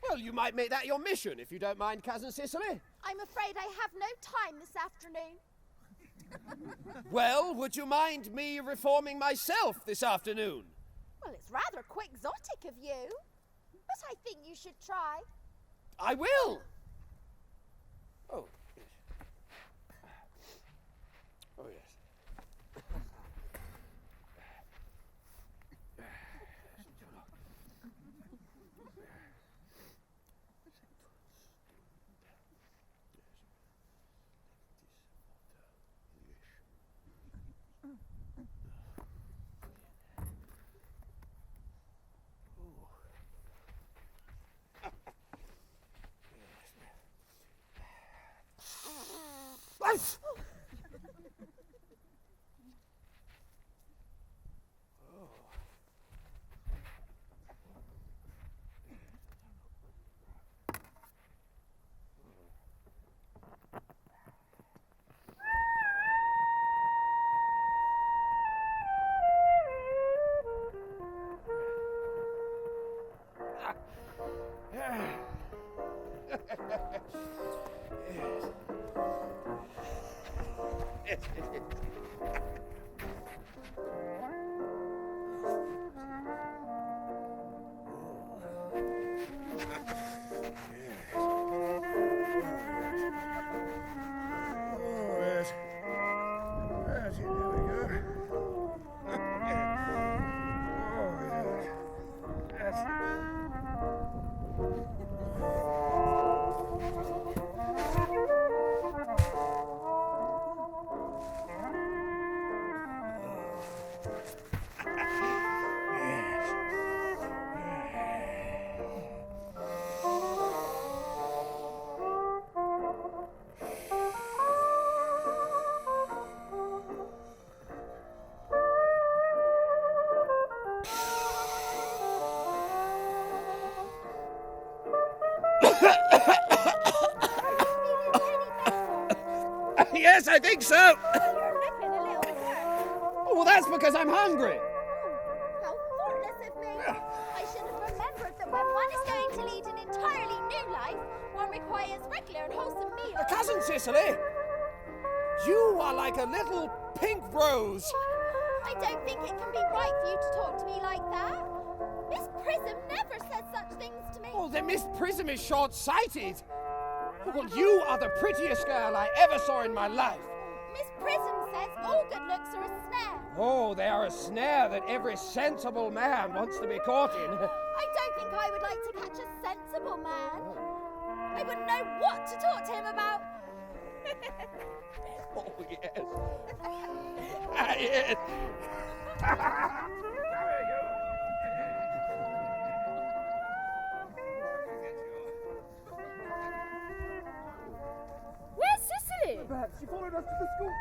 Well, you might make that your mission, if you don't mind, Cousin Cecily. I'm afraid I have no time this afternoon. Well, would you mind me reforming myself this afternoon? Well, it's rather quixotic of you, but I think you should try. I will. Oh, yes. Oh, yes. Yes, I think so. You're looking a little worse. Well, that's because I'm hungry. How thoughtless of me. I should have remembered that when one is going to lead an entirely new life, one requires regular and wholesome meals. Cousin Cecily, you are like a little pink rose. I don't think it can be right for you to talk to me like that. Miss Prism never said such things to me. Oh, then Miss Prism is short-sighted. Well, you are the prettiest girl I ever saw in my life. Miss Prism says all good looks are a snare. Oh, they are a snare that every sensible man wants to be caught in. I don't think I would like to catch a sensible man. I wouldn't know what to talk to him about. Oh, yes. Yes. Where's Cecily? Perhaps she followed us to the school.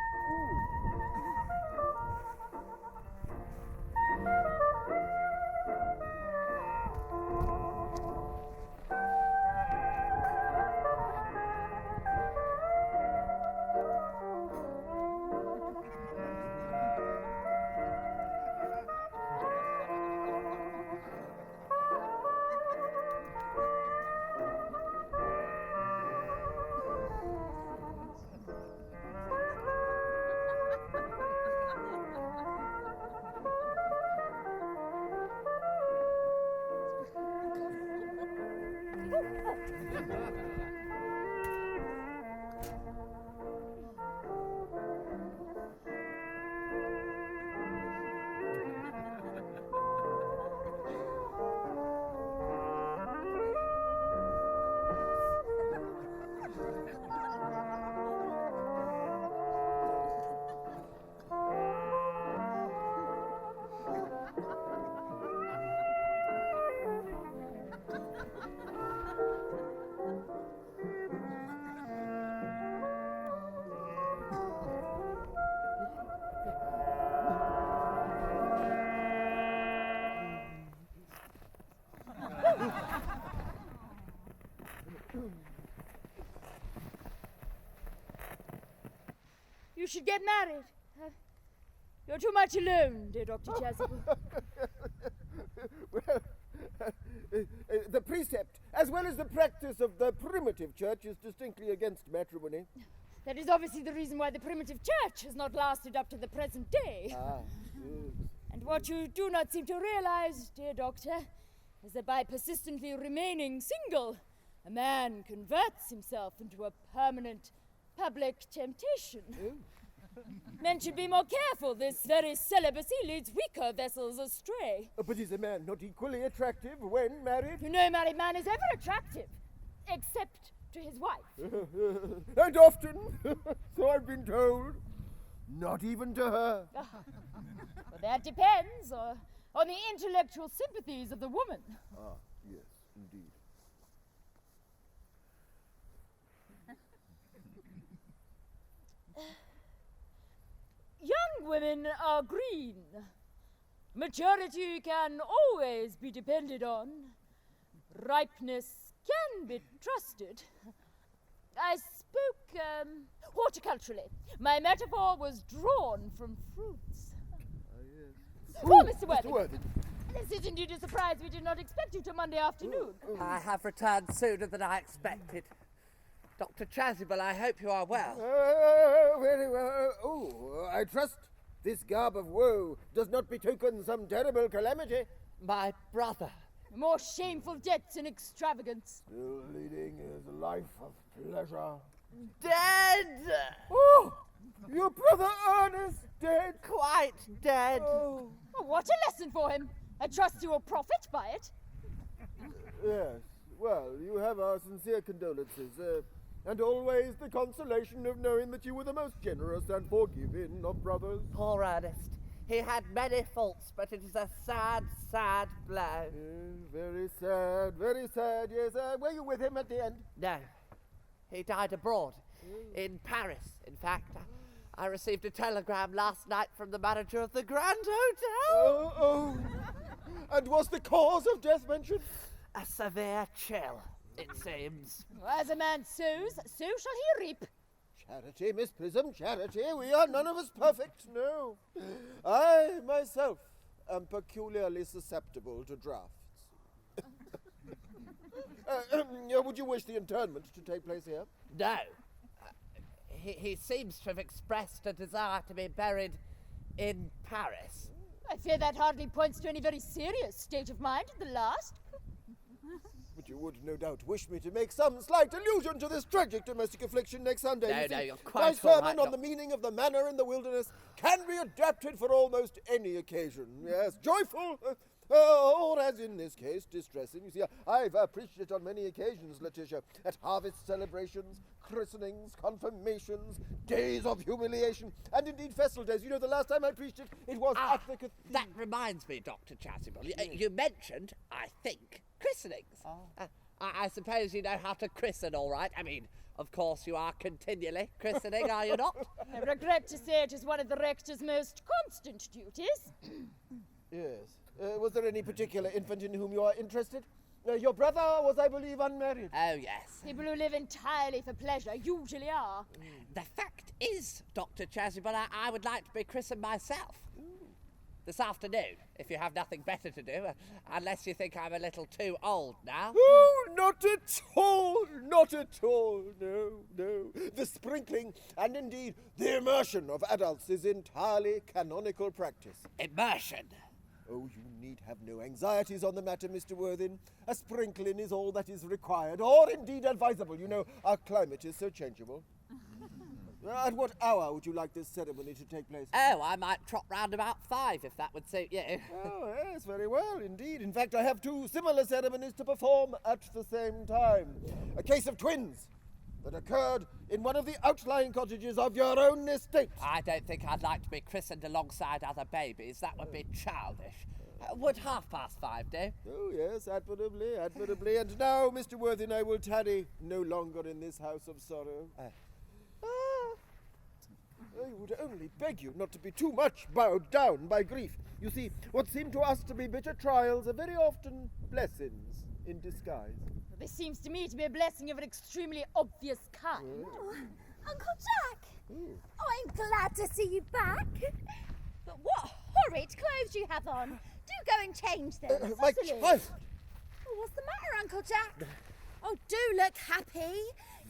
You should get married. You're too much alone, dear Dr. Chasuble. Well, the precept, as well as the practice of the primitive church, is distinctly against matrimony. That is obviously the reason why the primitive church has not lasted up to the present day. And what you do not seem to realize, dear Doctor, is that by persistently remaining single, a man converts himself into a permanent public temptation. Men should be more careful. This very celibacy leads weaker vessels astray. But is a man not equally attractive when married? No married man is ever attractive, except to his wife. And often, so I've been told, not even to her. But that depends on the intellectual sympathies of the woman. Ah, yes, indeed. Young women are green. Maturity can always be depended on. Ripeness can be trusted. I spoke horticulturally. My metaphor was drawn from fruits. Oh, Mr. Worthing. This is indeed a surprise. We did not expect you till Monday afternoon. I have returned sooner than I expected. Dr. Chasuble, I hope you are well. Very well. Oh, I trust this garb of woe does not betoken some terrible calamity. My brother. More shameful debts and extravagance. Still leading his life of pleasure. Dead! Oh, your brother Ernest dead. Quite dead. Oh. Well, what a lesson for him. I trust you will profit by it. Yes, well, you have our sincere condolences, and always the consolation of knowing that you were the most generous and forgiving of brothers. Poor Ernest. He had many faults, but it is a sad, sad blow. Very sad, yes. Were you with him at the end? No. He died abroad. In Paris, in fact. I received a telegram last night from the manager of the Grand Hotel. Oh. And was the cause of death mentioned? A severe chill, it seems. As a man sows, so shall he reap. Charity, Miss Prism, charity. We are none of us perfect, no. I, myself, am peculiarly susceptible to drafts. Would you wish the interment to take place here? No. He seems to have expressed a desire to be buried in Paris. I fear that hardly points to any very serious state of mind at the last. But you would no doubt wish me to make some slight allusion to this tragic domestic affliction next Sunday. No, You see, you're quite my all sermon right, on the meaning of the manna in the wilderness can be adapted for almost any occasion. Yes, joyful, or as in this case, distressing. You see, I've preached it on many occasions, Letitia, at harvest celebrations, christenings, confirmations, days of humiliation, and indeed festival days. You know, the last time I preached it, it was at the cathedral. That reminds me, Dr. Chasuble. You mentioned, I think, christenings. I suppose you know how to christen all right. I mean, of course you are continually christening, are you not? I regret to say it is one of the rector's most constant duties. Yes. Was there any particular infant in whom you are interested? Your brother was, I believe, unmarried. Oh, yes. People who live entirely for pleasure usually are. The fact is, Dr. Chasuble, I would like to be christened myself. This afternoon, if you have nothing better to do, unless you think I'm a little too old now. Oh, not at all, not at all, no. The sprinkling and indeed the immersion of adults is entirely canonical practice. Immersion. Oh, you need have no anxieties on the matter, Mr. Worthing. A sprinkling is all that is required, or indeed advisable. You know, our climate is so changeable. At what hour would you like this ceremony to take place? Oh, I might trot round about 5, if that would suit you. Oh, yes, very well, indeed. In fact, I have 2 similar ceremonies to perform at the same time. A case of twins that occurred in one of the outlying cottages of your own estate. I don't think I'd like to be christened alongside other babies. That would be childish. Would 5:30 do? Oh, yes, admirably. And now, Mr. Worthing, I will tarry no longer in this house of sorrow. I would only beg you not to be too much bowed down by grief. You see, what seem to us to be bitter trials are very often blessings in disguise. This seems to me to be a blessing of an extremely obvious kind. Oh, Uncle Jack! Oh, I'm glad to see you back. But what horrid clothes you have on. Do go and change them. My Cecily. child! Oh, what's the matter, Uncle Jack? Oh, do look happy.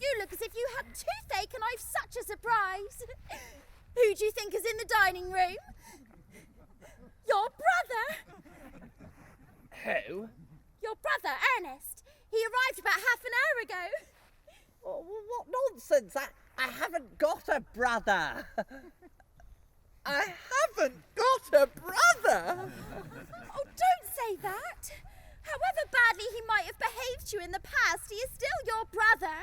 You look as if you had toothache and I've such a surprise. Who do you think is in the dining room? Your brother. Who? Your brother, Ernest. He arrived about half an hour ago. Oh, what nonsense! I haven't got a brother. I haven't got a brother. Oh, don't say that. However badly he might have behaved to you in the past, he is still your brother.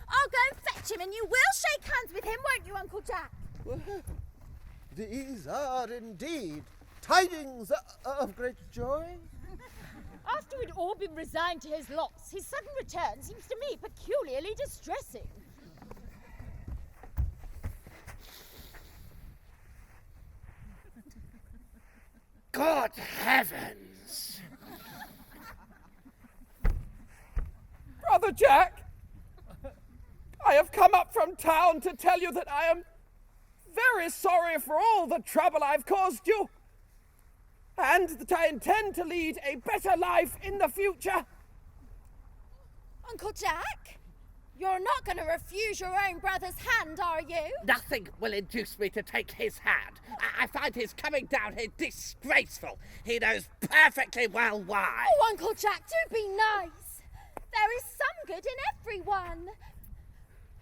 I'll go and fetch him and you will shake hands with him, won't you, Uncle Jack? These are indeed tidings of great joy. After we'd all been resigned to his loss, his sudden return seems to me peculiarly distressing. Good heavens! Brother Jack, I have come up from town to tell you that I am very sorry for all the trouble I've caused you, and that I intend to lead a better life in the future. Uncle Jack? You're not going to refuse your own brother's hand, are you? Nothing will induce me to take his hand. I find his coming down here disgraceful. He knows perfectly well why. Oh, Uncle Jack, do be nice. There is some good in everyone.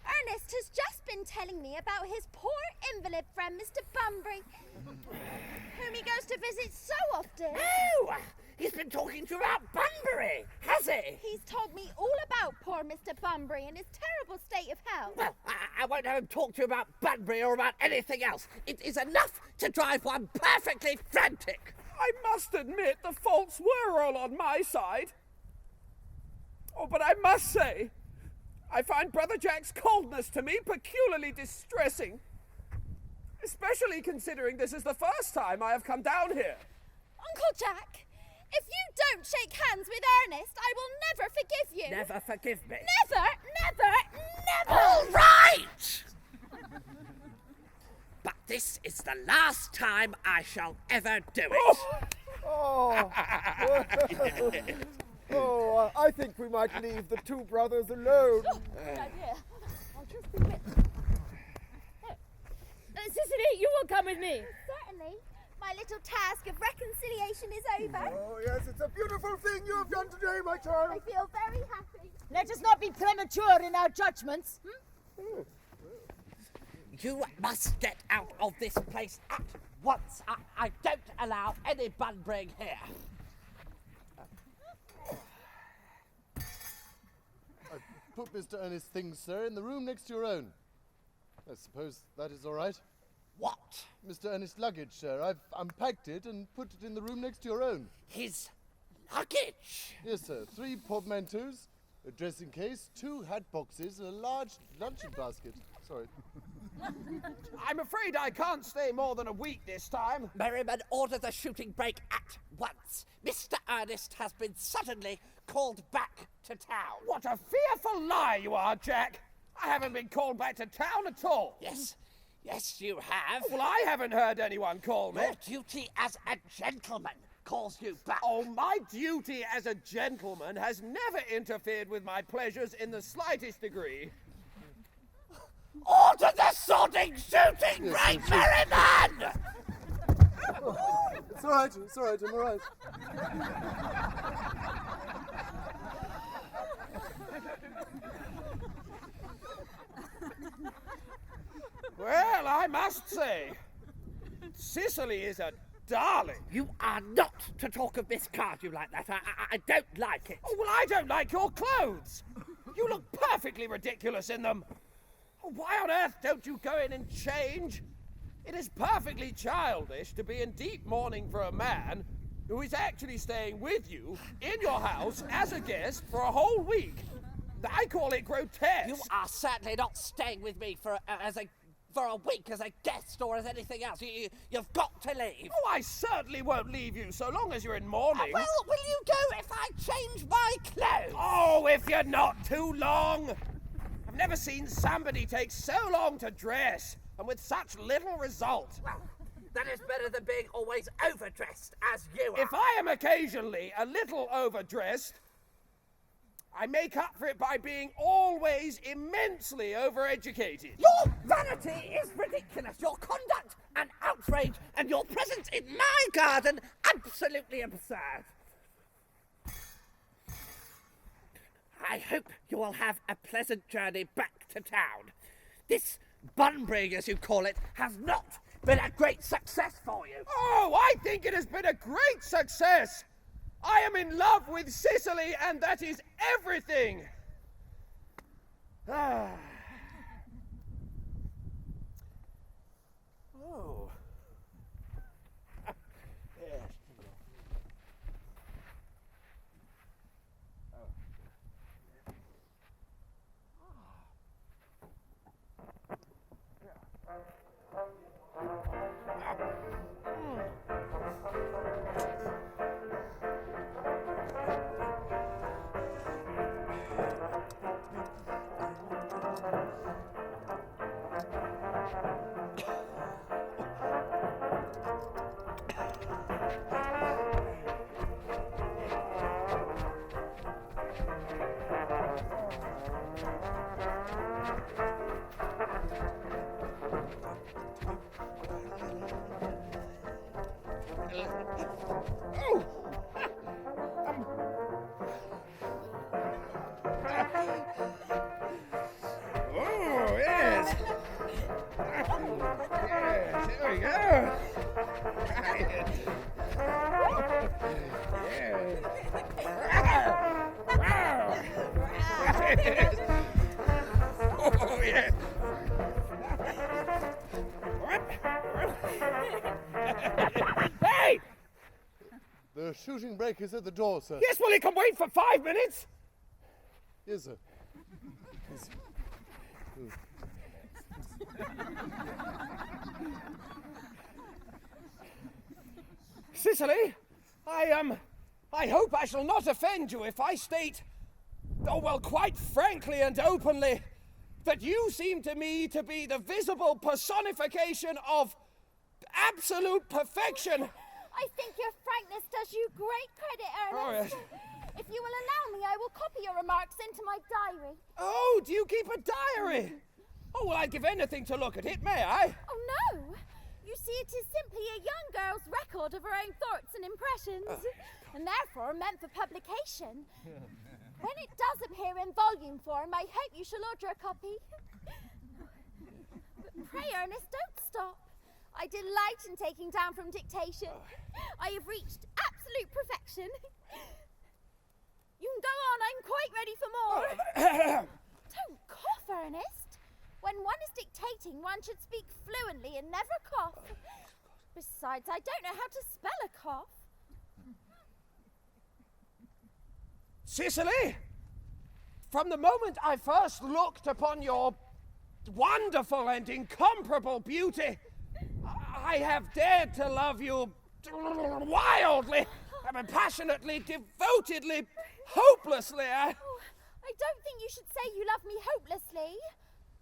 Ernest has just been telling me about his poor invalid friend, Mr. Bunbury, whom he goes to visit so often. Oh, he's been talking to you about Bunbury, has he? He's told me all about poor Mr. Bunbury and his terrible state of health. Well, I won't have him talk to you about Bunbury or about anything else. It is enough to drive one perfectly frantic. I must admit the faults were all on my side. Oh, but I must say, I find Brother Jack's coldness to me peculiarly distressing. Especially considering this is the first time I have come down here. Uncle Jack, if you don't shake hands with Ernest, I will never forgive you. Never forgive me. Never, never, never! All right! But this is the last time I shall ever do it. Oh, oh, I think we might leave the two brothers alone. Good idea. I'll just be with. Cecily, you will come with me. Certainly. My little task of reconciliation is over. Oh, yes, it's a beautiful thing you have done today, my child. I feel very happy. Let us not be premature in our judgments. You must get out of this place at once. I don't allow any Bunburying here. I put Mr. Ernest's things, sir, in the room next to your own. I suppose that is all right. What? Mr. Ernest's luggage, sir. I've unpacked it and put it in the room next to your own. His luggage? Yes, sir. 3 portmanteaus, a dressing case, 2 hat boxes, and a large luncheon basket. Sorry. I'm afraid I can't stay more than a week this time. Merriman, order the shooting break at once. Mr. Ernest has been suddenly called back to town. What a fearful lie you are, Jack. I haven't been called back to town at all. Yes, you have. Well, I haven't heard anyone call me. Your duty as a gentleman calls you back. Oh, my duty as a gentleman has never interfered with my pleasures in the slightest degree. Order the sodding shooting break, Merriman! It's all right, I'm all right. Well, I must say, Cecily is a darling. You are not to talk of Miss Cardew like that. I don't like it. Oh, well, I don't like your clothes. You look perfectly ridiculous in them. Oh, why on earth don't you go in and change? It is perfectly childish to be in deep mourning for a man who is actually staying with you in your house as a guest for a whole week. I call it grotesque. You are certainly not staying with me for a week as a guest or as anything else. You've got to leave. Oh, I certainly won't leave you so long as you're in mourning. Well, will you go if I change my clothes? Oh, if you're not too long. I've never seen somebody take so long to dress and with such little result. Well, that is better than being always overdressed as you are. If I am occasionally a little overdressed, I make up for it by being always immensely overeducated. Your vanity is ridiculous. Your conduct an outrage, and your presence in my garden absolutely absurd. I hope you will have a pleasant journey back to town. This bunburying, as you call it, has not been a great success for you. Oh, I think it has been a great success. I am in love with Cecily, and that is everything. Ah. Oh. Yes. The shooting break is at the door, sir. Yes, well, it can wait for 5 minutes. Yes, sir. Yes. Cecily, I hope I shall not offend you if I state, oh, well, quite frankly and openly, that you seem to me to be the visible personification of absolute perfection. I think your frankness does you great credit, Ernest. Oh, yes. If you will allow me, I will copy your remarks into my diary. Oh, do you keep a diary? Oh, well, I'd give anything to look at it, may I? Oh, no. You see, it is simply a young girl's record of her own thoughts and impressions, and therefore meant for publication. When it does appear in volume form, I hope you shall order a copy. But pray, Ernest, don't stop. I delight in taking down from dictation. I have reached absolute perfection. You can go on, I'm quite ready for more. Don't cough, Ernest. When one is dictating, one should speak fluently and never cough. Besides, I don't know how to spell a cough. Cecily, from the moment I first looked upon your wonderful and incomparable beauty, I have dared to love you wildly, passionately, devotedly, hopelessly. Oh, I don't think you should say you love me hopelessly.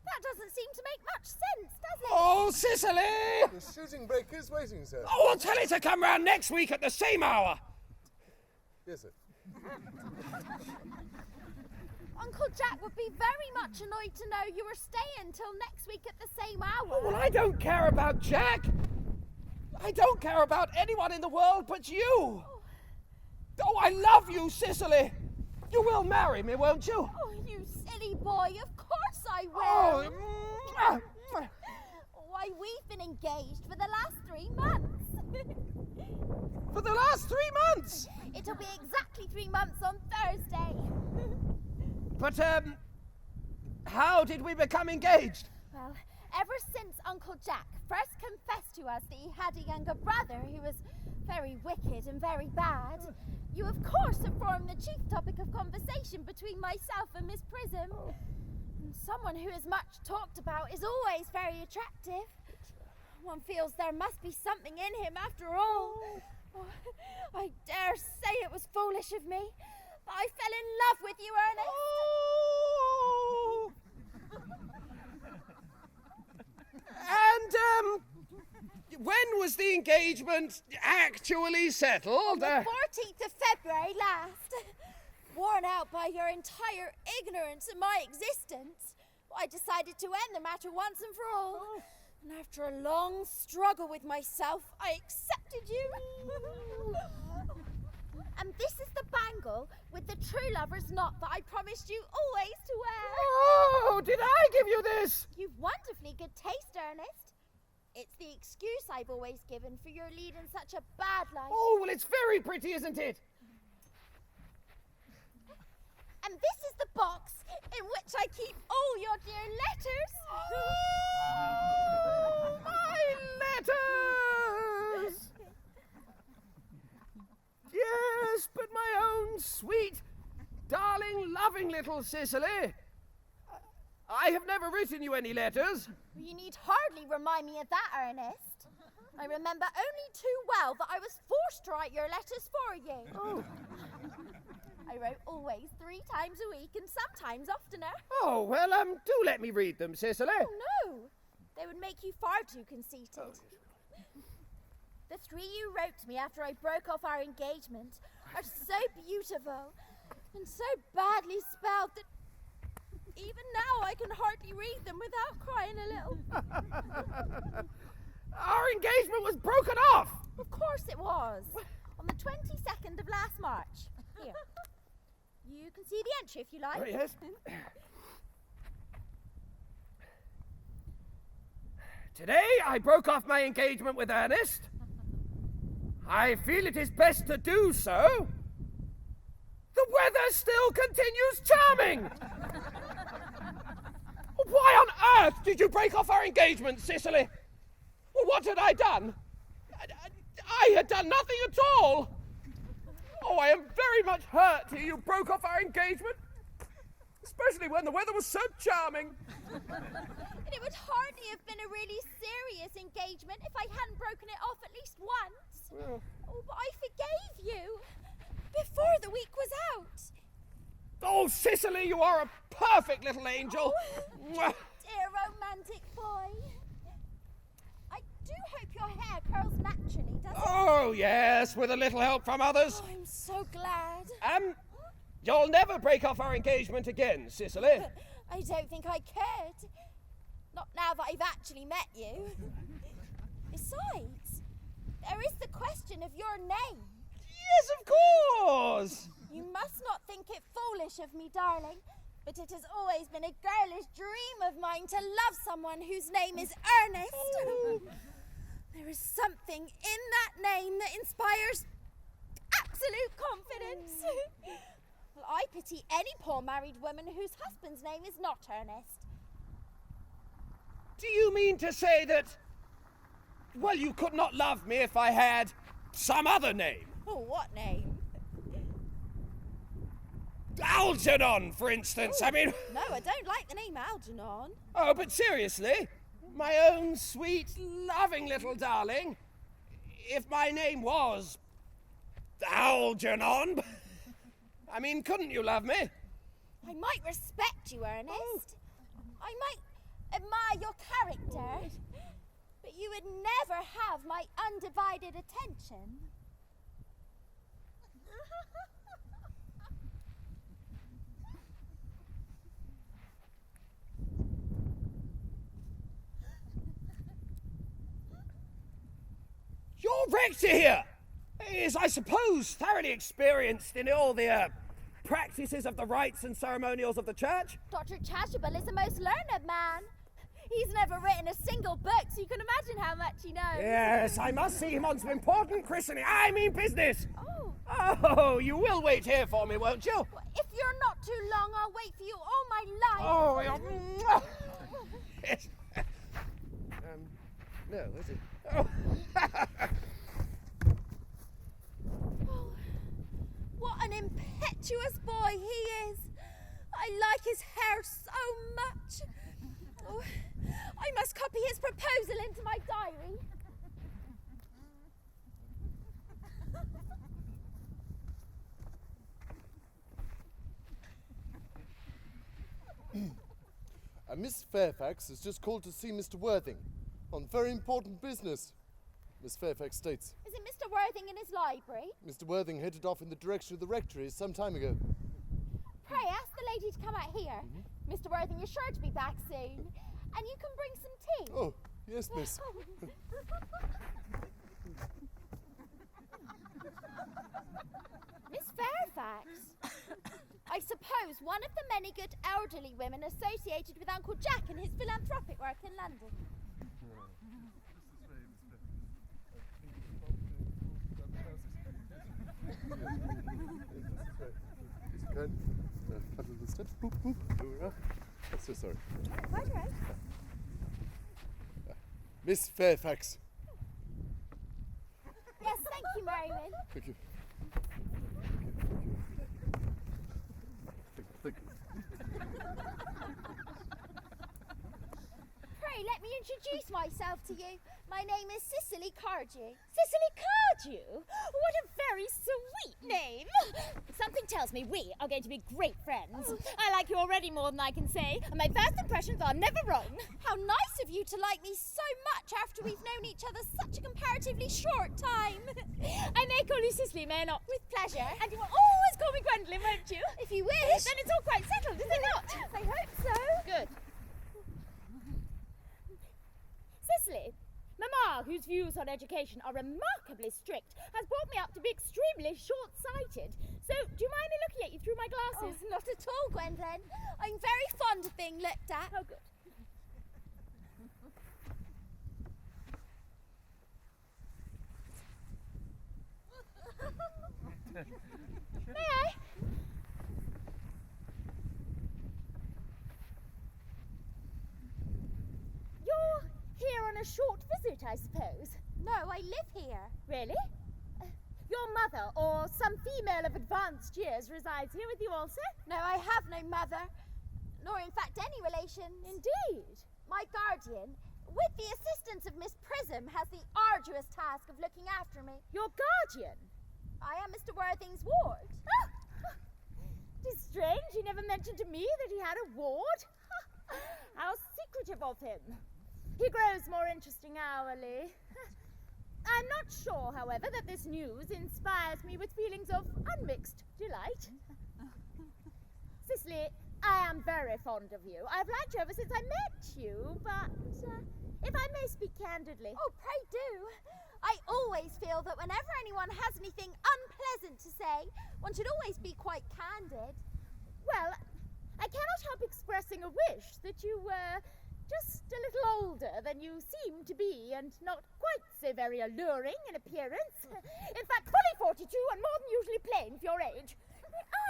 That doesn't seem to make much sense, does it? Oh, Cecily! The shooting break is waiting, sir. Oh, well, tell it to come round next week at the same hour. Yes, sir. Uncle Jack would be very much annoyed to know you were staying till next week at the same hour. Oh, well, I don't care about Jack. I don't care about anyone in the world but you. Oh, I love you, Cecily. You will marry me, won't you? Oh, you silly boy, of course I will. Oh, Why, we've been engaged for the last 3 months. for the last 3 months. It'll be exactly 3 months on Thursday. But, how did we become engaged? Well, ever since Uncle Jack first confessed to us that he had a younger brother who was very wicked and very bad, you of course have formed the chief topic of conversation between myself and Miss Prism. And someone who is much talked about is always very attractive. One feels there must be something in him after all. Oh, I dare say it was foolish of me, but I fell in love with you, Ernest. Oh. And, when was the engagement actually settled? The 14th of February last. Worn out by your entire ignorance of my existence, I decided to end the matter once and for all. And after a long struggle with myself, I accepted you. And this is the bangle with the true lover's knot that I promised you always to wear. Oh, did I give you this? You've wonderfully good taste, Ernest. It's the excuse I've always given for your leading such a bad life. Oh, well, it's very pretty, isn't it? And this is the box in which I keep all your dear letters. Oh, my letters! Yes, but my own sweet, darling, loving little Cecily. I have never written you any letters. You need hardly remind me of that, Ernest. I remember only too well that I was forced to write your letters for you. Oh. I wrote always 3 times a week and sometimes oftener. Oh, well, do let me read them, Cecily. Oh, no. They would make you far too conceited. The 3 you wrote to me after I broke off our engagement are so beautiful and so badly spelled that even now I can hardly read them without crying a little. Our engagement was broken off. Of course it was. On the 22nd of last March. Here. You can see the entry if you like. Oh, yes. Today I broke off my engagement with Ernest. I feel it is best to do so. The weather still continues charming. Why on earth did you break off our engagement, Cecily? What had I done? I had done nothing at all. Oh, I am very much hurt to hear you broke off our engagement. Especially when the weather was so charming. And it would hardly have been a really serious engagement if I hadn't broken it off at least once. Well. Oh, but I forgave you before the week was out. Oh, Cecily, you are a perfect little angel. Mwah. Dear romantic boy. I do hope your hair curls naturally, doesn't it? Oh, yes, with a little help from others. Oh, I'm so glad. You'll never break off our engagement again, Cecily. I don't think I could. Not now that I've actually met you. Besides, there is the question of your name. Yes, of course. You must not think it foolish of me, darling, but it has always been a girlish dream of mine to love someone whose name is Ernest. Oh. There is something in that name that inspires absolute confidence. Well, I pity any poor married woman whose husband's name is not Ernest. Do you mean to say that, well, you could not love me if I had some other name? Oh, what name? Algernon, for instance. I mean... No, I don't like the name Algernon. Oh, but seriously, my own sweet, loving little darling, if my name was Algernon, I mean, couldn't you love me? I might respect you, Ernest. I might admire your character, but you would never have my undivided attention. Your rector here is, I suppose, thoroughly experienced in all the practices of the rites and ceremonials of the church. Dr. Chasuble is the most learned man. He's never written a single book, so you can imagine how much he knows. Yes, I must see him on some important christening. I mean business. Oh. Oh, you will wait here for me, won't you? Well, if you're not too long, I'll wait for you all my life. Oh, yes. No, is it? Oh. Oh, what an impetuous boy he is. I like his hair so much. Oh, I must copy his proposal into my diary. Miss Fairfax has just called to see Mr. Worthing on very important business. Miss Fairfax states. Is it Mr. Worthing in his library? Mr. Worthing headed off in the direction of the rectory some time ago. Pray ask the lady to come out here. Mr. Worthing is sure to be back soon. And you can bring some tea. Oh, yes, miss. Miss Fairfax? I suppose one of the many good elderly women associated with Uncle Jack and his philanthropic work in London. So sorry. Quite right. Miss Fairfax. Yes, thank you, Merriman. Thank you. Thank you. Pray let me introduce myself to you. My name is Cecily Cardew. Cecily Cardew? What a very sweet name. Something tells me we are going to be great friends. I like you already more than I can say, and my first impressions are never wrong. How nice of you to like me so much after we've known each other such a comparatively short time. I may call you Cecily, may I not? With pleasure. And you will always call me Gwendolen, won't you? If you wish. Then it's all quite settled, is it not? I hope so. Good. Cecily, Mamma, whose views on education are remarkably strict, has brought me up to be extremely short-sighted. So, do you mind me looking at you through my glasses? Oh, not at all, Gwendolen. I'm very fond of being looked at. Oh, good. May I? You're here on a short visit, I suppose. No, I live here. Really? Your mother or some female of advanced years resides here with you also? No, I have no mother, nor in fact any relations. Indeed. My guardian, with the assistance of Miss Prism, has the arduous task of looking after me. Your guardian? I am Mr. Worthing's ward. It is strange he never mentioned to me that he had a ward. How secretive of him. He grows more interesting hourly. I'm not sure, however, that this news inspires me with feelings of unmixed delight. Cecily, I am very fond of you. I've liked you ever since I met you, but if I may speak candidly. Oh, pray do. I always feel that whenever anyone has anything unpleasant to say, one should always be quite candid. Well, I cannot help expressing a wish that you were just a little older than you seem to be, and not quite so very alluring in appearance. In fact, fully 42 and more than usually plain for your age.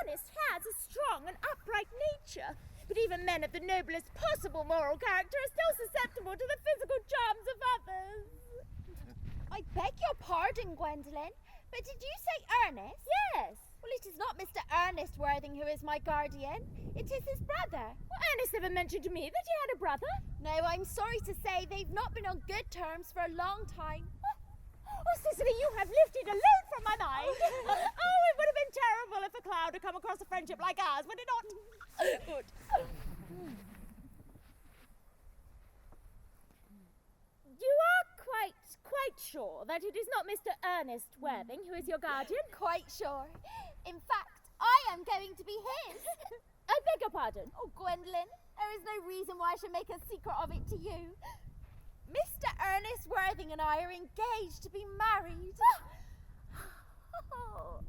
Ernest has a strong and upright nature, but even men of the noblest possible moral character are still susceptible to the physical charms of others. I beg your pardon, Gwendolen, but did you say Ernest? Yes. Well, it is not Mr. Ernest Worthing who is my guardian. It is his brother. Well, Ernest never mentioned to me that he had a brother. No, I'm sorry to say they've not been on good terms for a long time. Oh, Cecily, you have lifted a load from my mind. Oh, it would have been terrible if a cloud had come across a friendship like ours, would it not? Good. You are quite sure that it is not Mr. Ernest Worthing who is your guardian? Quite sure. In fact, I am going to be his. I beg your pardon. Oh, Gwendolen, there is no reason why I should make a secret of it to you. Mr. Ernest Worthing and I are engaged to be married. Oh,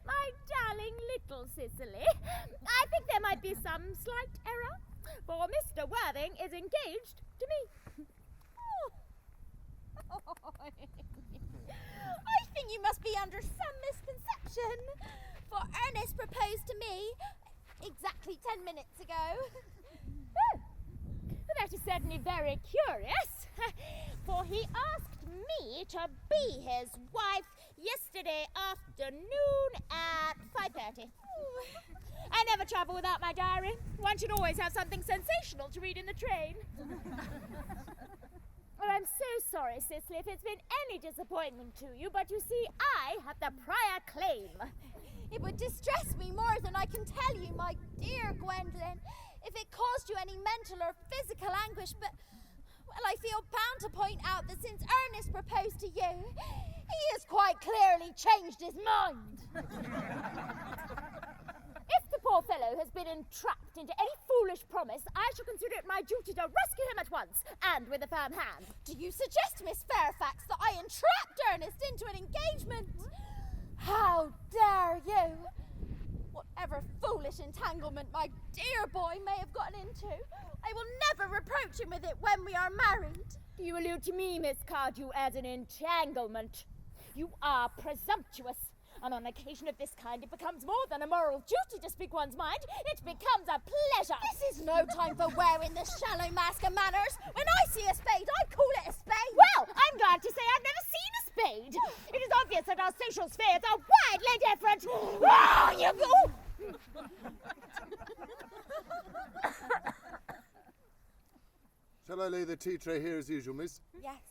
my darling little Cecily. I think there might be some slight error, for Mr. Worthing is engaged to me. I think you must be under some misconception, for Ernest proposed to me exactly 10 minutes ago. Oh, that is certainly very curious, for he asked me to be his wife yesterday afternoon at 5:30. I never travel without my diary. One should always have something sensational to read in the train. Well, I'm so sorry, Cecily, if it's been any disappointment to you, but you see, I have the prior claim. It would distress me more than I can tell you, my dear Gwendolen, if it caused you any mental or physical anguish, but, well, I feel bound to point out that since Ernest proposed to you, he has quite clearly changed his mind. If the poor fellow has been entrapped into any foolish promise, I shall consider it my duty to rescue him at once, and with a firm hand. Do you suggest, Miss Fairfax, that I entrapped Ernest into an engagement? How dare you! Whatever foolish entanglement my dear boy may have gotten into, I will never reproach him with it when we are married. Do you allude to me, Miss Cardew, as an entanglement? You are presumptuous. And on an occasion of this kind, it becomes more than a moral duty to speak one's mind. It becomes a pleasure. This is no time for wearing the shallow mask of manners. When I see a spade, I call it a spade. Well, I'm glad to say I've never seen a spade. It is obvious that our social spheres are widely different. Oh, you go! Shall I lay the tea tray here as usual, miss? Yes.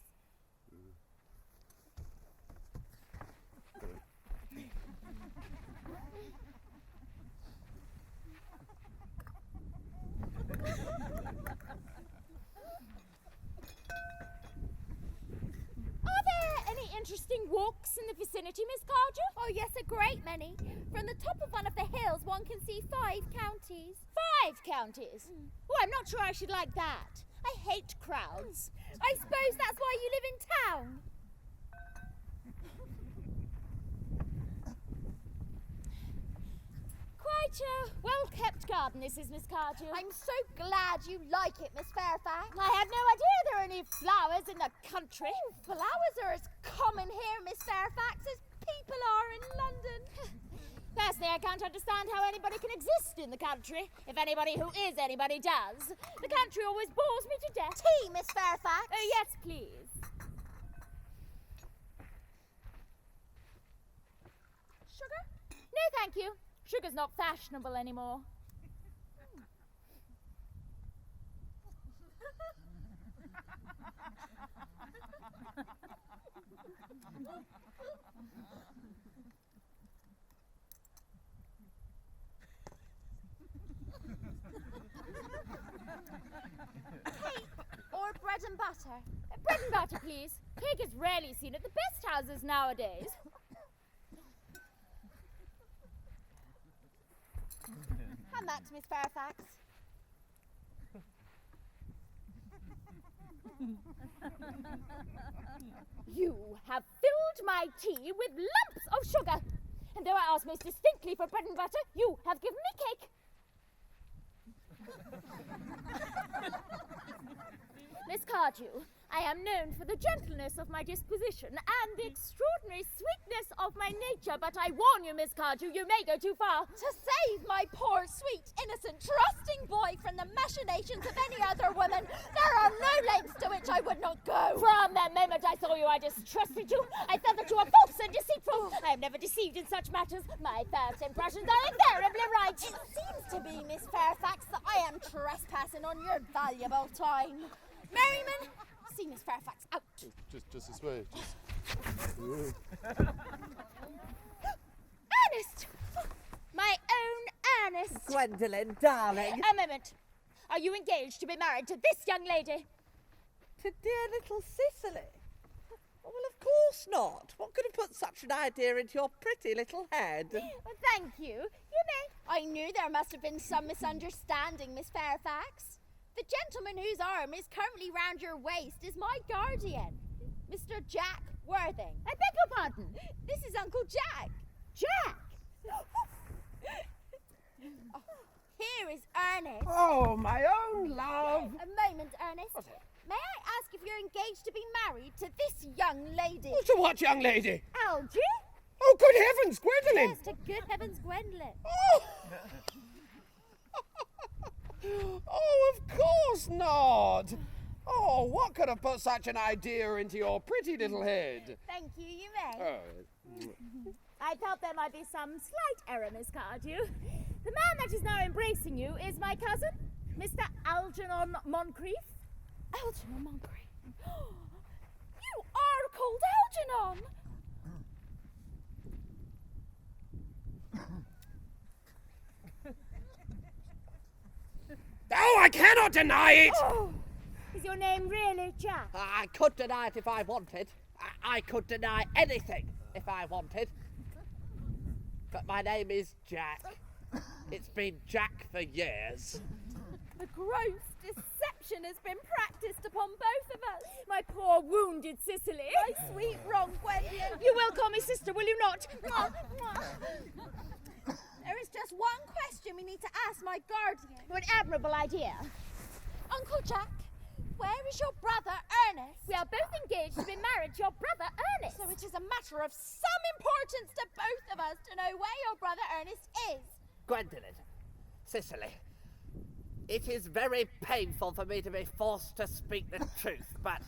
Are there any interesting walks in the vicinity, Miss Cardew? Oh, yes, a great many. From the top of one of the hills, one can see 5 counties. 5 counties? Oh, I'm not sure I should like that. I hate crowds. I suppose that's why you live in town. Quite a well-kept garden, this is, Miss Cardew. I'm so glad you like it, Miss Fairfax. I had no idea there were any flowers in the country. Flowers are as common here, Miss Fairfax, as people are in London. Personally, I can't understand how anybody can exist in the country, if anybody who is anybody does. The country always bores me to death. Tea, Miss Fairfax. Oh, yes, please. sugar? No, thank you. Sugar's not fashionable anymore. Cake or bread and butter? Bread and butter, please. Cake is rarely seen at the best houses nowadays. Hand that to Miss Fairfax. You have filled my tea with lumps of sugar. And though I asked most distinctly for bread and butter, you have given me cake. Miss Cardew, I am known for the gentleness of my disposition and the extraordinary sweetness of my nature, but I warn you, Miss Cardew, you may go too far. To save my poor, sweet, innocent, trusting boy from the machinations of any other woman, there are no lengths to which I would not go. From the moment I saw you, I distrusted you. I felt that you were false and deceitful. I am never deceived in such matters. My first impressions are invariably right. It seems to be, Miss Fairfax, that I am trespassing on your valuable time. Merriman, see Miss Fairfax out. Just this way. Ernest! My own Ernest. Gwendolen, darling. A moment. Are you engaged to be married to this young lady? To dear little Cecily? Well, of course not. What could have put such an idea into your pretty little head? Well, thank you. You may. I knew there must have been some misunderstanding, Miss Fairfax. The gentleman whose arm is currently round your waist is my guardian, Mr. Jack Worthing. I beg your pardon. This is Uncle Jack. Jack! Oh, here is Ernest. Oh, my own love. A moment, Ernest. May I ask if you're engaged to be married to this young lady? To what young lady? Algie? Oh, good heavens, Gwendolen! Yes, to good heavens, Gwendolen. Oh. Oh, of course not. Oh, what could have put such an idea into your pretty little head? Thank you, you may. Oh. I felt there might be some slight error, Miss Cardew. The man that is now embracing you is my cousin, Mr. Algernon Moncrief. Algernon Moncrief. You are called Algernon. Oh, I cannot deny it! Oh, is your name really Jack? I could deny it if I wanted. I could deny anything if I wanted. But my name is Jack. It's been Jack for years. A gross deception has been practiced upon both of us. My poor wounded Cecily. My sweet wrong, Gwendolen. You will call me sister, will you not? There is just one question we need to ask my guardian. What an admirable idea. Uncle Jack, where is your brother Ernest? We are both engaged to be married to your brother Ernest. So it is a matter of some importance to both of us to know where your brother Ernest is. Gwendolen, Cecily, it is very painful for me to be forced to speak the truth, but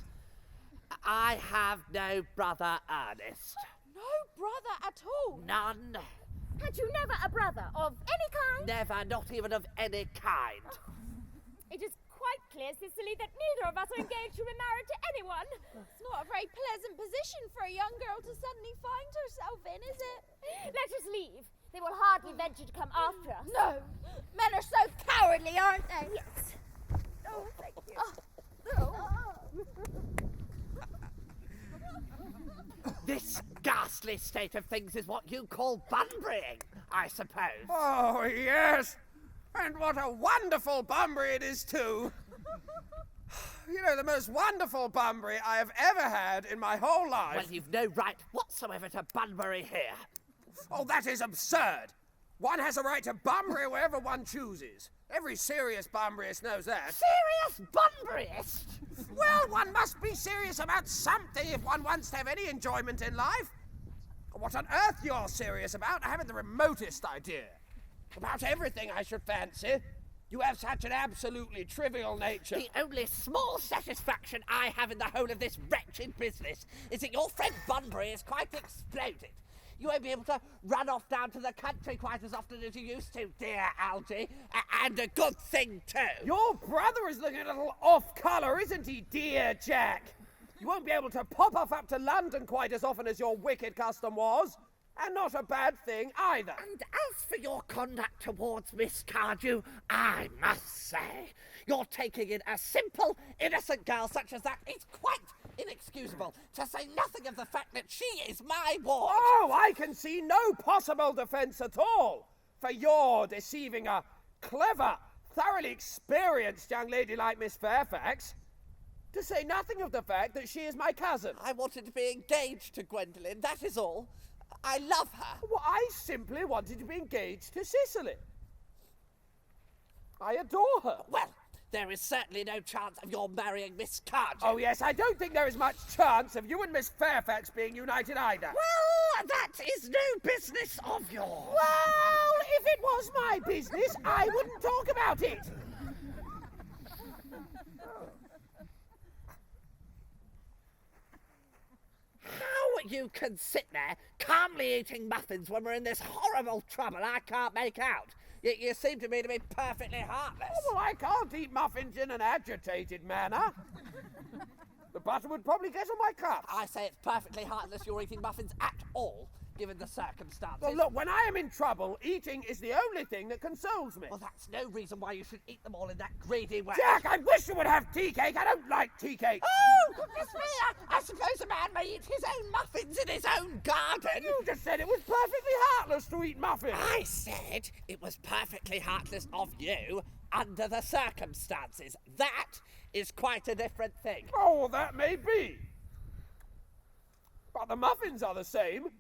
I have no brother Ernest. No brother at all? None. Had you never a brother of any kind? Never, not even of any kind. It is quite clear, Cecily, that neither of us are engaged to be married to anyone. It's not a very pleasant position for a young girl to suddenly find herself in, is it? Let us leave. They will hardly venture to come after us. No! Men are so cowardly, aren't they? Yes. Oh, thank you. This ghastly state of things is what you call bunburying, I suppose. Oh, yes. And what a wonderful Bunbury it is, too. You know, the most wonderful Bunbury I have ever had in my whole life. Well, you've no right whatsoever to bunbury here. Oh, that is absurd. One has a right to Bunbury wherever one chooses. Every serious Bunburyist knows that. Serious bunburyist? Well, one must be serious about something if one wants to have any enjoyment in life. What on earth you're serious about, I haven't the remotest idea. About everything, I should fancy. You have such an absolutely trivial nature. The only small satisfaction I have in the whole of this wretched business is that your friend Bunbury is quite exploded. You won't be able to run off down to the country quite as often as you used to, dear Algie. And a good thing, too. Your brother is looking a little off-colour, isn't he, dear Jack? You won't be able to pop off up to London quite as often as your wicked custom was. And not a bad thing either. And as for your conduct towards Miss Cardew, I must say, you're taking in a simple, innocent girl such as that is quite inexcusable, to say nothing of the fact that she is my ward. Oh, I can see no possible defence at all for your deceiving a clever, thoroughly experienced young lady like Miss Fairfax. To say nothing of the fact that she is my cousin. I wanted to be engaged to Gwendolen, that is all. I love her. Well, I simply wanted to be engaged to Cecily. I adore her. Well, there is certainly no chance of your marrying Miss Cardew. Oh, yes, I don't think there is much chance of you and Miss Fairfax being united either. Well, that is no business of yours. Well, if it was my business, I wouldn't talk about it. How you can sit there calmly eating muffins when we're in this horrible trouble I can't make out. You seem to me to be perfectly heartless. Oh, well, I can't eat muffins in an agitated manner. The butter would probably get on my cup. I say it's perfectly heartless you're eating muffins at all, given the circumstances. Well, look, when I am in trouble, eating is the only thing that consoles me. Well, that's no reason why you should eat them all in that greedy way. Jack, I wish you would have tea cake. I don't like tea cake. Oh, goodness me! I suppose a man may eat his own muffins in his own garden. You just said it was perfectly heartless to eat muffins. I said it was perfectly heartless of you under the circumstances. That is quite a different thing. Oh, well, that may be. But the muffins are the same.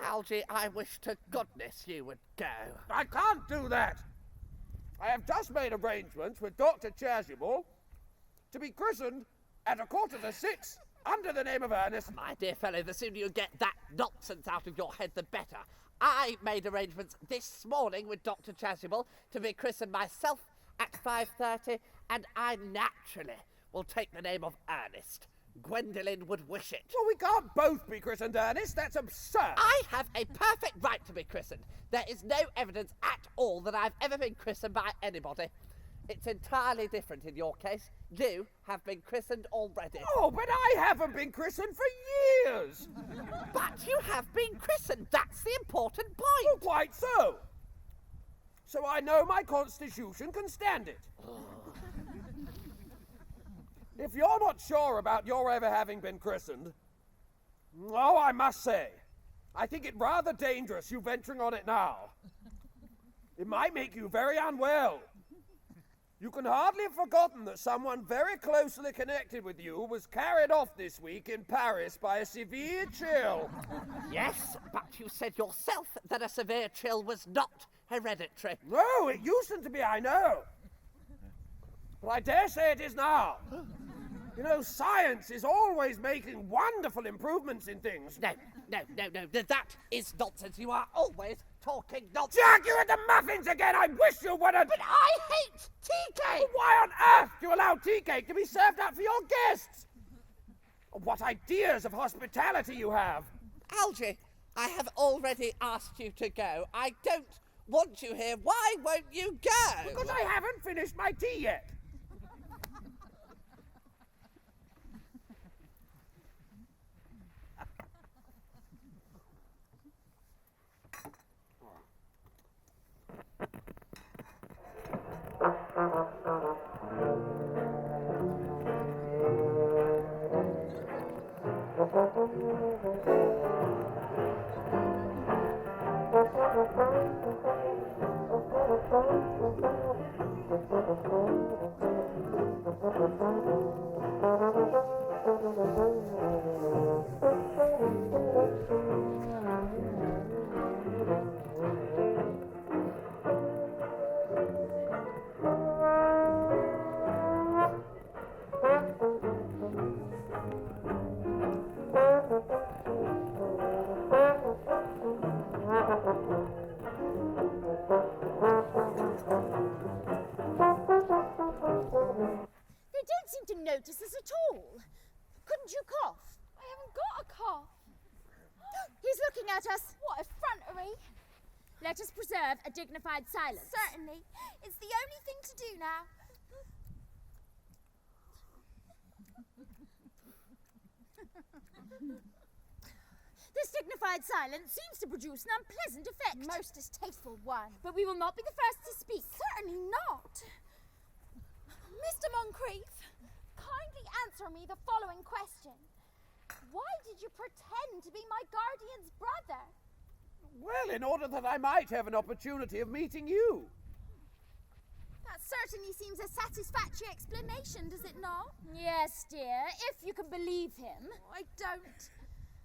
Algie, I wish to goodness you would go. I can't do that. I have just made arrangements with Dr. Chasuble to be christened at 6:15 under the name of Ernest. My dear fellow, the sooner you get that nonsense out of your head, the better. I made arrangements this morning with Dr. Chasuble to be christened myself at 5:30, and I naturally will take the name of Ernest. Gwendolen would wish it. Well, we can't both be christened Ernest. That's absurd. I have a perfect right to be christened. There is no evidence at all that I've ever been christened by anybody. It's entirely different in your case. You have been christened already. Oh, but I haven't been christened for years. But you have been christened. That's the important point. Oh, quite so. So I know my constitution can stand it. If you're not sure about your ever having been christened, oh, I must say, I think it rather dangerous you venturing on it now. It might make you very unwell. You can hardly have forgotten that someone very closely connected with you was carried off this week in Paris by a severe chill. Yes, but you said yourself that a severe chill was not hereditary. No, it usedn't to be, I know. But I dare say it is now. You know, science is always making wonderful improvements in things. No. That is nonsense. You are always talking nonsense. Jack, you had the muffins again! I wish you wouldn't! But I hate tea cake! Why on earth do you allow tea cake to be served up for your guests? What ideas of hospitality you have! Algie, I have already asked you to go. I don't want you here. Why won't you go? Because I haven't finished my tea yet. hurt us. What effrontery! Let us preserve a dignified silence. Certainly. It's the only thing to do now. This dignified silence seems to produce an unpleasant effect. Most distasteful one. But we will not be the first to speak. Certainly not. Mr. Moncrief, kindly answer me the following question. Why did you pretend to be my guardian's brother? Well, in order that I might have an opportunity of meeting you. That certainly seems a satisfactory explanation, does it not? Yes, dear, if you can believe him. I don't.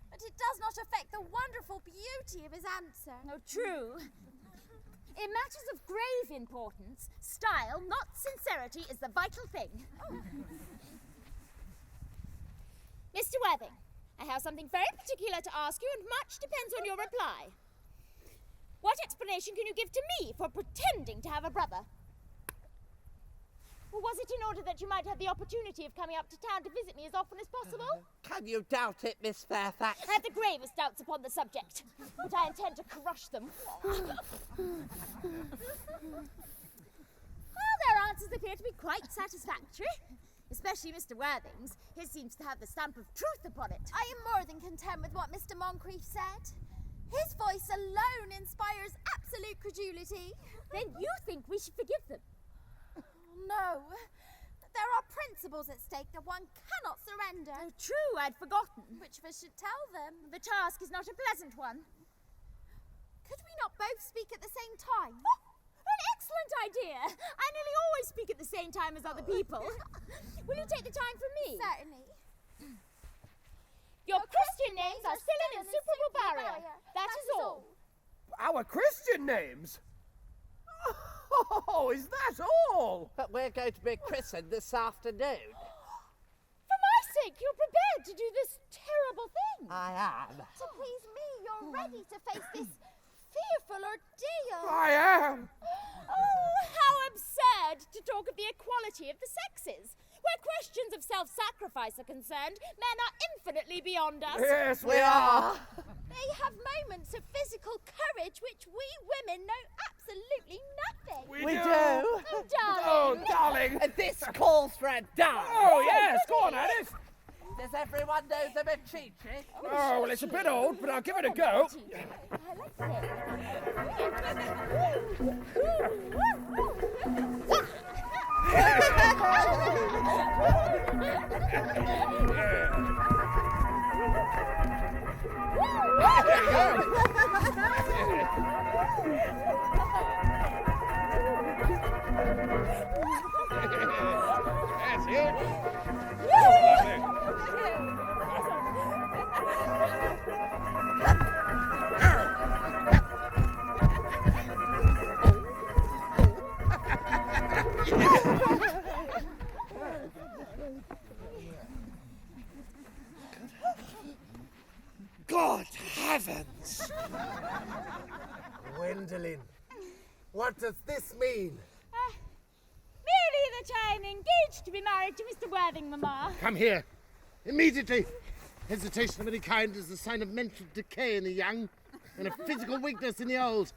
But it does not affect the wonderful beauty of his answer. Oh, true. In matters of grave importance, style, not sincerity, is the vital thing. Oh. Mr. Worthing, I have something very particular to ask you, and much depends on your reply. What explanation can you give to me for pretending to have a brother? Or was it in order that you might have the opportunity of coming up to town to visit me as often as possible? Can you doubt it, Miss Fairfax? I have the gravest doubts upon the subject, but I intend to crush them. Well, their answers appear to be quite satisfactory. Especially Mr. Worthing's. His seems to have the stamp of truth upon it. I am more than content with what Mr. Moncrief said. His voice alone inspires absolute credulity. Then you think we should forgive them? No. There are principles at stake that one cannot surrender. Oh, true, I'd forgotten. Which of us should tell them? The task is not a pleasant one. Could we not both speak at the same time? Oh, an excellent idea. I nearly always speak at the same time as other people. Will you take the time for me? Certainly. Your Christian names are still an insuperable barrier. That is all. Our Christian names? Oh, is that all? But we're going to be christened this afternoon. For my sake, you're prepared to do this terrible thing. I am. To please me, you're ready to face this fearful ordeal. I am. Oh, how absurd to talk of the equality of the sexes. Where questions of self-sacrifice are concerned, men are infinitely beyond us. Yes, we are. They have moments of physical courage which we women know absolutely nothing. We do. Oh, darling. Oh, darling. And this calls for a dance. Oh, yes, go on, Alice. Does everyone know the Machichi? Oh, well, it's a bit old, but I'll give it a go. That's it. Good heavens! Gwendolen, what does this mean? Merely that I am engaged to be married to Mr. Worthing, Mamma. Come here, immediately. Hesitation of any kind is a sign of mental decay in the young and a physical weakness in the old.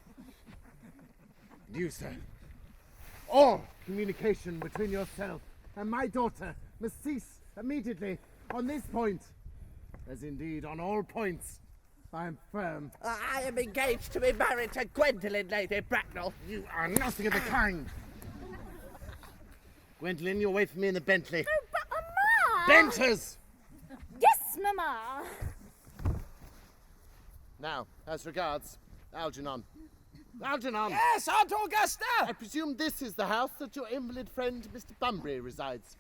And you, sir, all communication between yourself and my daughter must cease immediately on this point, as indeed on all points. I am firm. I am engaged to be married to Gwendolen, Lady Bracknell. You are nothing of the kind. Gwendolen, you'll wait for me in the Bentley. Oh, but Mamma! Benches! Yes, Mamma. Now, as regards Algernon. Algernon! Yes, Aunt Augusta. I presume this is the house that your invalid friend, Mr. Bunbury, resides.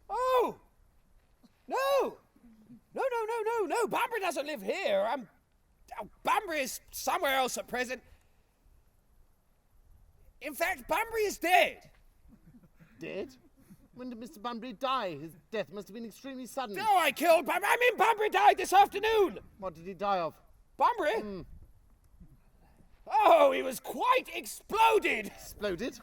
Oh! No! No. Bunbury doesn't live here. Bunbury is somewhere else at present. In fact, Bunbury is dead. Dead? When did Mr. Bunbury die? His death must have been extremely sudden. No, I killed Bunbury. I mean, Bunbury died this afternoon. What did he die of? Bunbury? Oh, he was quite exploded. Exploded?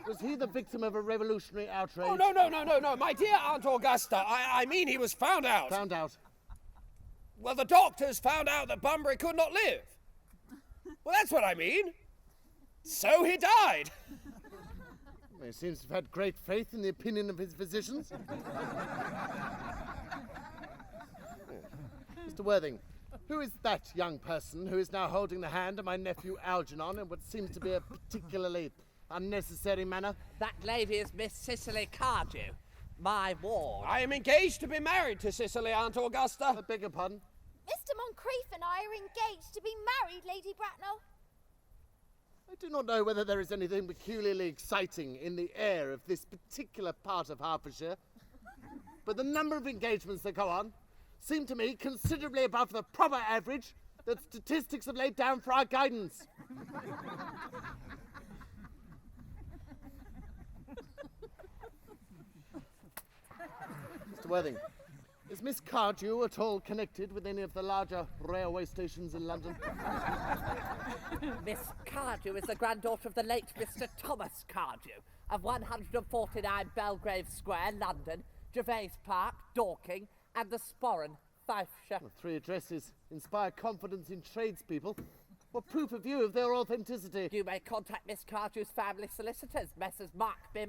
Was he the victim of a revolutionary outrage? Oh, no. My dear Aunt Augusta, I mean he was found out. Found out. Well, the doctors found out that Bunbury could not live. Well, that's what I mean. So he died. He seems to have had great faith in the opinion of his physicians. Mr. Worthing, who is that young person who is now holding the hand of my nephew Algernon in what seems to be a particularly unnecessary manner? That lady is Miss Cecily Cardew, my ward. I am engaged to be married to Cecily, Aunt Augusta. I beg your pardon? Mr. Moncrief and I are engaged to be married, Lady Bracknell. I do not know whether there is anything peculiarly exciting in the air of this particular part of Hertfordshire, but the number of engagements that go on seem to me considerably above the proper average that statistics have laid down for our guidance. Mr. Worthing, is Miss Cardew at all connected with any of the larger railway stations in London? Miss Cardew is the granddaughter of the late Mr. Thomas Cardew of 149 Belgrave Square, London, Gervais Park, Dorking, and the Sporran, Fifeshire. Well, 3 addresses inspire confidence in tradespeople. What proof have you of their authenticity? You may contact Miss Cardew's family solicitors, Messrs. Markby,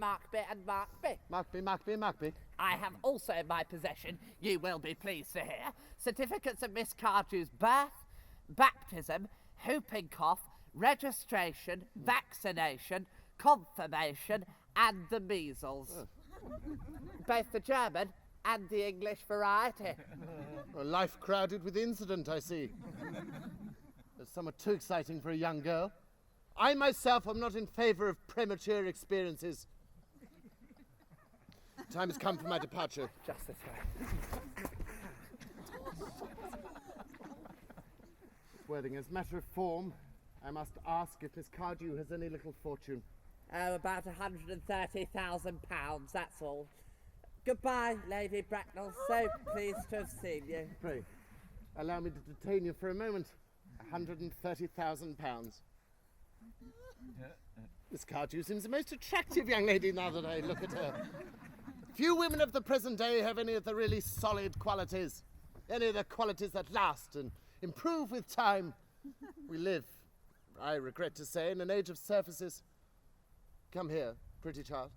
and Markby. Markby. I have also in my possession, you will be pleased to hear, certificates of Miss Cardew's birth, baptism, whooping cough, registration, vaccination, confirmation, and the measles. Both the German and the English variety. A life crowded with incident, I see. That's somewhat too exciting for a young girl. I myself am not in favour of premature experiences. Time has come for my departure. Just this way. Worthing, as a matter of form, I must ask if Miss Cardew has any little fortune. Oh, about £130,000, that's all. Goodbye, Lady Bracknell. So pleased to have seen you. Pray, allow me to detain you for a moment. £130,000. Miss Cardew seems the most attractive young lady now that I look at her. Few women of the present day have any of the really solid qualities. Any of the qualities that last and improve with time. We live, I regret to say, in an age of surfaces. Come here, pretty child.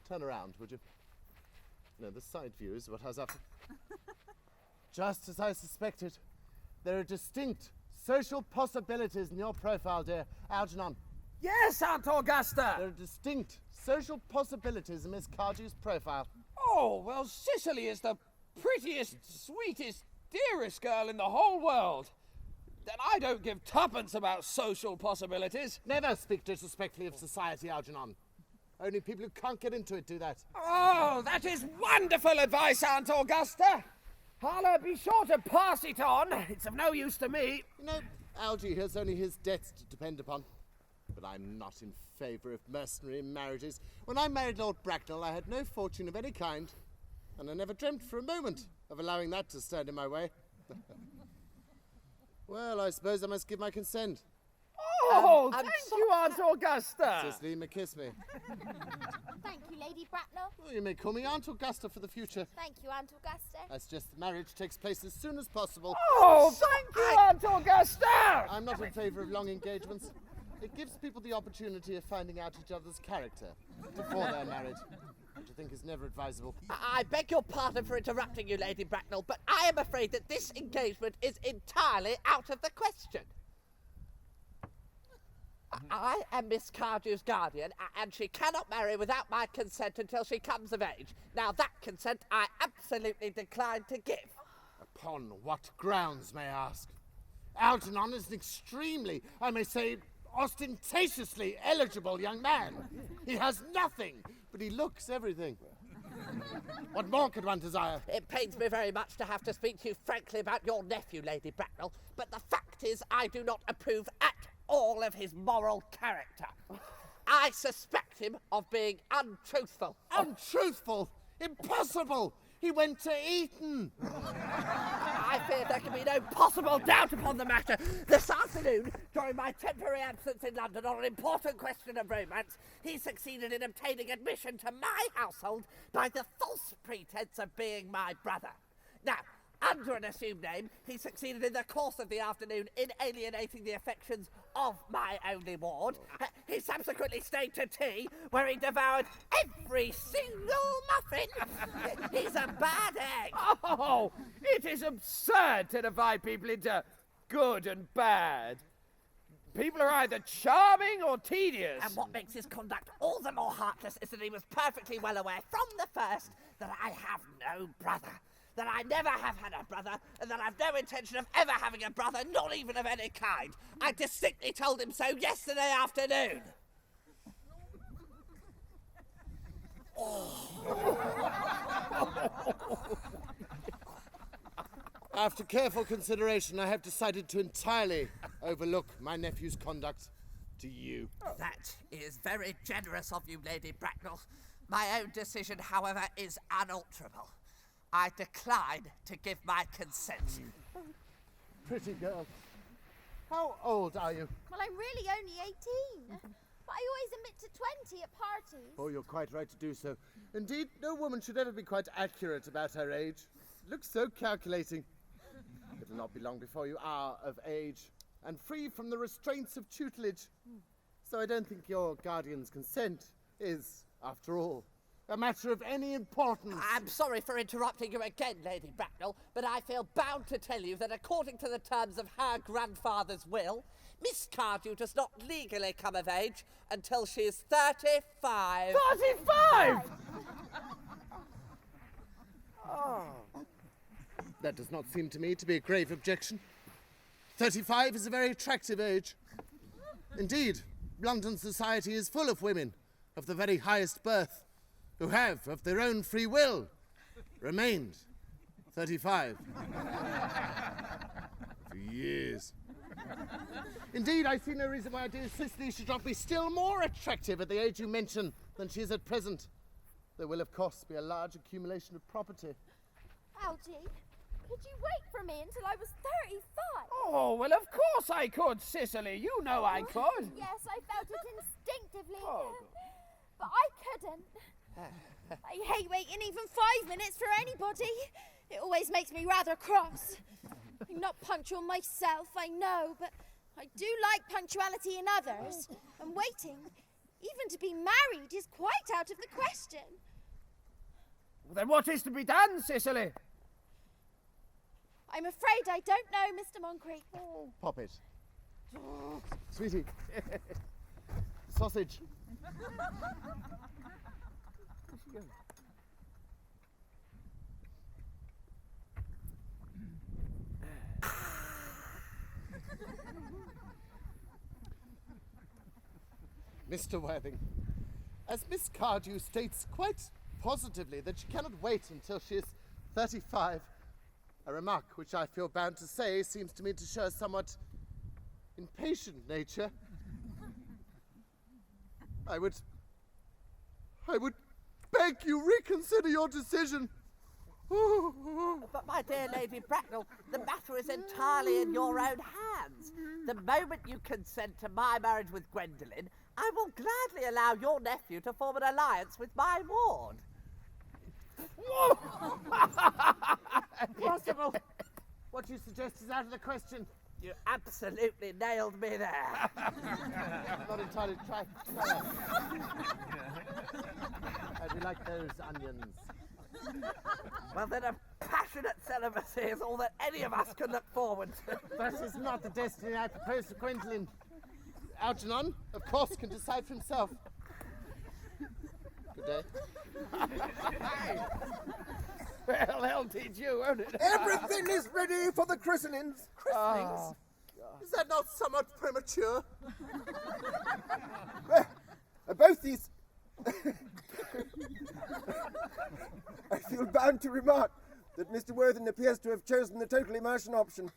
Turn around, would you? No, the side view is what I was after. Just as I suspected, there are distinct social possibilities in your profile, dear Algernon. Yes, Aunt Augusta. There are distinct social possibilities in Miss Cardew's profile. Oh, well, Cecily is the prettiest, sweetest, dearest girl in the whole world. Then I don't give tuppence about social possibilities. Never speak disrespectfully of society, Algernon. Only people who can't get into it do that. Oh, that is wonderful advice, Aunt Augusta. I'll be sure to pass it on. It's of no use to me. You know, Algy has only his debts to depend upon. But I'm not in favour of mercenary marriages. When I married Lord Bracknell, I had no fortune of any kind, and I never dreamt for a moment of allowing that to stand in my way. Well, I suppose I must give my consent. Oh, thank you, Aunt Augusta. Cecily, you may kiss me. Thank you, Lady Bracknell. Well, you may call me Aunt Augusta for the future. Thank you, Aunt Augusta. I suggest the marriage takes place as soon as possible. Oh, thank you, Aunt Augusta. I'm not in favour of long engagements. It gives people the opportunity of finding out each other's character before they're married, which I think is never advisable. I beg your pardon for interrupting you, Lady Bracknell, but I am afraid that this engagement is entirely out of the question. I am Miss Cardew's guardian, and she cannot marry without my consent until she comes of age. Now, that consent I absolutely decline to give. Upon what grounds, may I ask? Algernon is an extremely, I may say, ostentatiously eligible young man. He has nothing, but he looks everything. What more could one desire? It pains me very much to have to speak to you frankly about your nephew, Lady Bracknell, but the fact is I do not approve at all of his moral character. I suspect him of being untruthful. Untruthful? Impossible! He went to Eton! I fear if there can be no possible doubt upon the matter. This afternoon, during my temporary absence in London on an important question of romance, he succeeded in obtaining admission to my household by the false pretense of being my brother. Now, under an assumed name, he succeeded in the course of the afternoon in alienating the affections of my only ward. He subsequently stayed to tea, where he devoured every single muffin. He's a bad egg. Oh, it is absurd to divide people into good and bad. People are either charming or tedious. And what makes his conduct all the more heartless is that he was perfectly well aware from the first that I have no brother. That I never have had a brother, and that I've no intention of ever having a brother, not even of any kind. I distinctly told him so yesterday afternoon. After careful consideration, I have decided to entirely overlook my nephew's conduct to you. That is very generous of you, Lady Bracknell. My own decision, however, is unalterable. I decline to give my consent. Pretty girl. How old are you? Well, I'm really only 18. But I always admit to 20 at parties. Oh, you're quite right to do so. Indeed, no woman should ever be quite accurate about her age. Looks so calculating. It will not be long before you are of age and free from the restraints of tutelage. So I don't think your guardian's consent is, after all, a matter of any importance. I'm sorry for interrupting you again, Lady Bracknell, but I feel bound to tell you that according to the terms of her grandfather's will, Miss Cardew does not legally come of age until she is 35. 35! That does not seem to me to be a grave objection. 35 is a very attractive age. Indeed, London society is full of women of the very highest birth who have, of their own free will, remained 35 for years. Indeed, I see no reason why dear Cecily should not be still more attractive at the age you mention than she is at present. There will, of course, be a large accumulation of property. Algie, could you wait for me until I was 35? Oh, well, of course I could, Cecily. You know I could. Yes, I felt it instinctively. Oh. But I couldn't. I hate waiting even 5 minutes for anybody. It always makes me rather cross. I'm not punctual myself, I know, but I do like punctuality in others. And waiting, even to be married, is quite out of the question. Well, then what is to be done, Cecily? I'm afraid I don't know, Mr. Moncrief. Pop it. Sweetie. Sausage. Mr. Worthing, as Miss Cardew states quite positively that she cannot wait until she is 35, a remark which I feel bound to say seems to me to show a somewhat impatient nature. I would beg you reconsider your decision. But my dear Lady Bracknell, the matter is entirely in your own hands. The moment you consent to my marriage with Gwendolen, I will gladly allow your nephew to form an alliance with my ward. Possible. What you suggest is out of the question. You absolutely nailed me there. Not entirely try. How do you like those onions? Well, then a passionate celibacy is all that any of us can look forward to. That is not the destiny I propose to Gwendolen. Algernon, of course, can decide for himself. Good day. Well, they'll teach you, won't it? Everything is ready for the christenings. Christenings? Is that not somewhat premature? Both these... I feel bound to remark that Mr. Worthing appears to have chosen the total immersion option.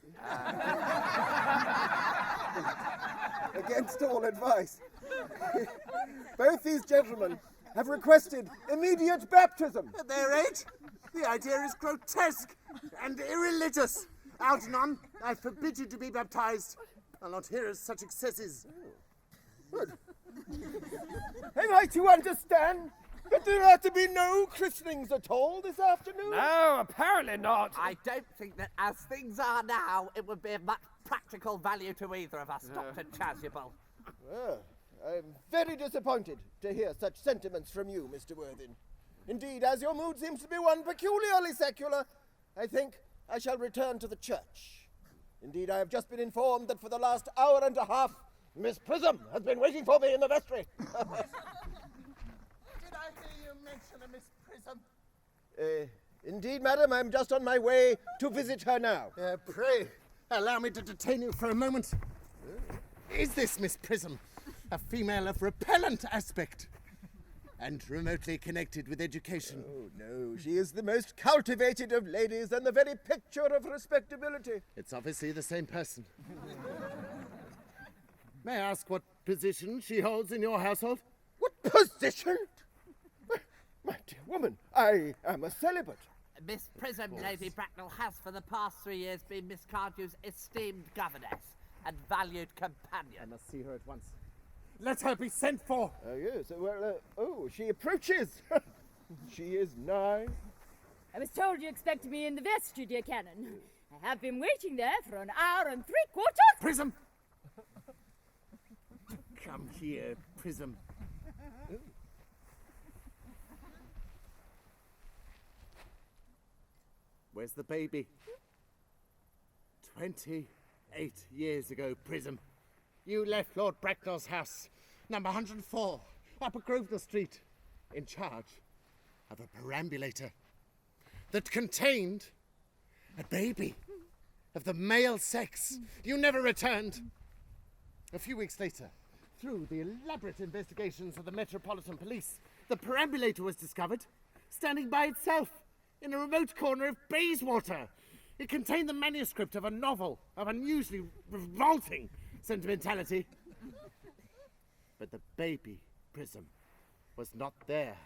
Against all advice. Both these gentlemen have requested immediate baptism. At their age, the idea is grotesque and irreligious. Algernon, I forbid you to be baptized. I'll not hear of such excesses. Good. Am I to understand that there are to be no christenings at all this afternoon? No, apparently not. I don't think that as things are now, it would be of much practical value to either of us, Dr. Chasuble. Well, I'm very disappointed to hear such sentiments from you, Mr. Worthing. Indeed, as your mood seems to be one peculiarly secular, I think I shall return to the church. Indeed, I have just been informed that for the last hour and a half, Miss Prism has been waiting for me in the vestry. Did I hear you mention a Miss Prism? Indeed, madam, I'm just on my way to visit her now. Pray, allow me to detain you for a moment. Is this Miss Prism a female of repellent aspect and remotely connected with education? Oh, no, she is the most cultivated of ladies and the very picture of respectability. It's obviously the same person. May I ask what position she holds in your household? What position? My dear woman, I am a celibate. Miss Prism, Lady Bracknell, has for the past 3 years been Miss Cardew's esteemed governess and valued companion. I must see her at once. Let her be sent for. Yes, well, she approaches. She is nigh. I was told you expected me in the vestry, dear Canon. I have been waiting there for an hour and 3/4. Prism! Come here, Prism. Where's the baby? 28 years ago, Prism. You left Lord Bracknell's house, number 104, Upper Grosvenor Street, in charge of a perambulator that contained a baby of the male sex. You never returned. A few weeks later, through the elaborate investigations of the Metropolitan Police, the perambulator was discovered, standing by itself in a remote corner of Bayswater. It contained the manuscript of a novel of unusually revolting sentimentality. But the baby, Prism, was not there.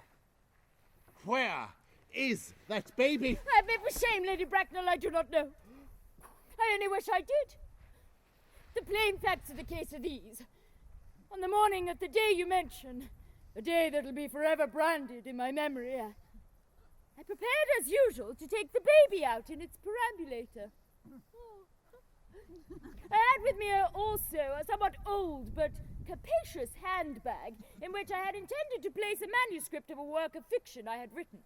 Where is that baby? I beg for shame, Lady Bracknell, I do not know. I only wish I did. The plain facts of the case are these. On the morning of the day you mention, a day that'll be forever branded in my memory, I prepared as usual to take the baby out in its perambulator. I had with me also a somewhat old but capacious handbag in which I had intended to place a manuscript of a work of fiction I had written.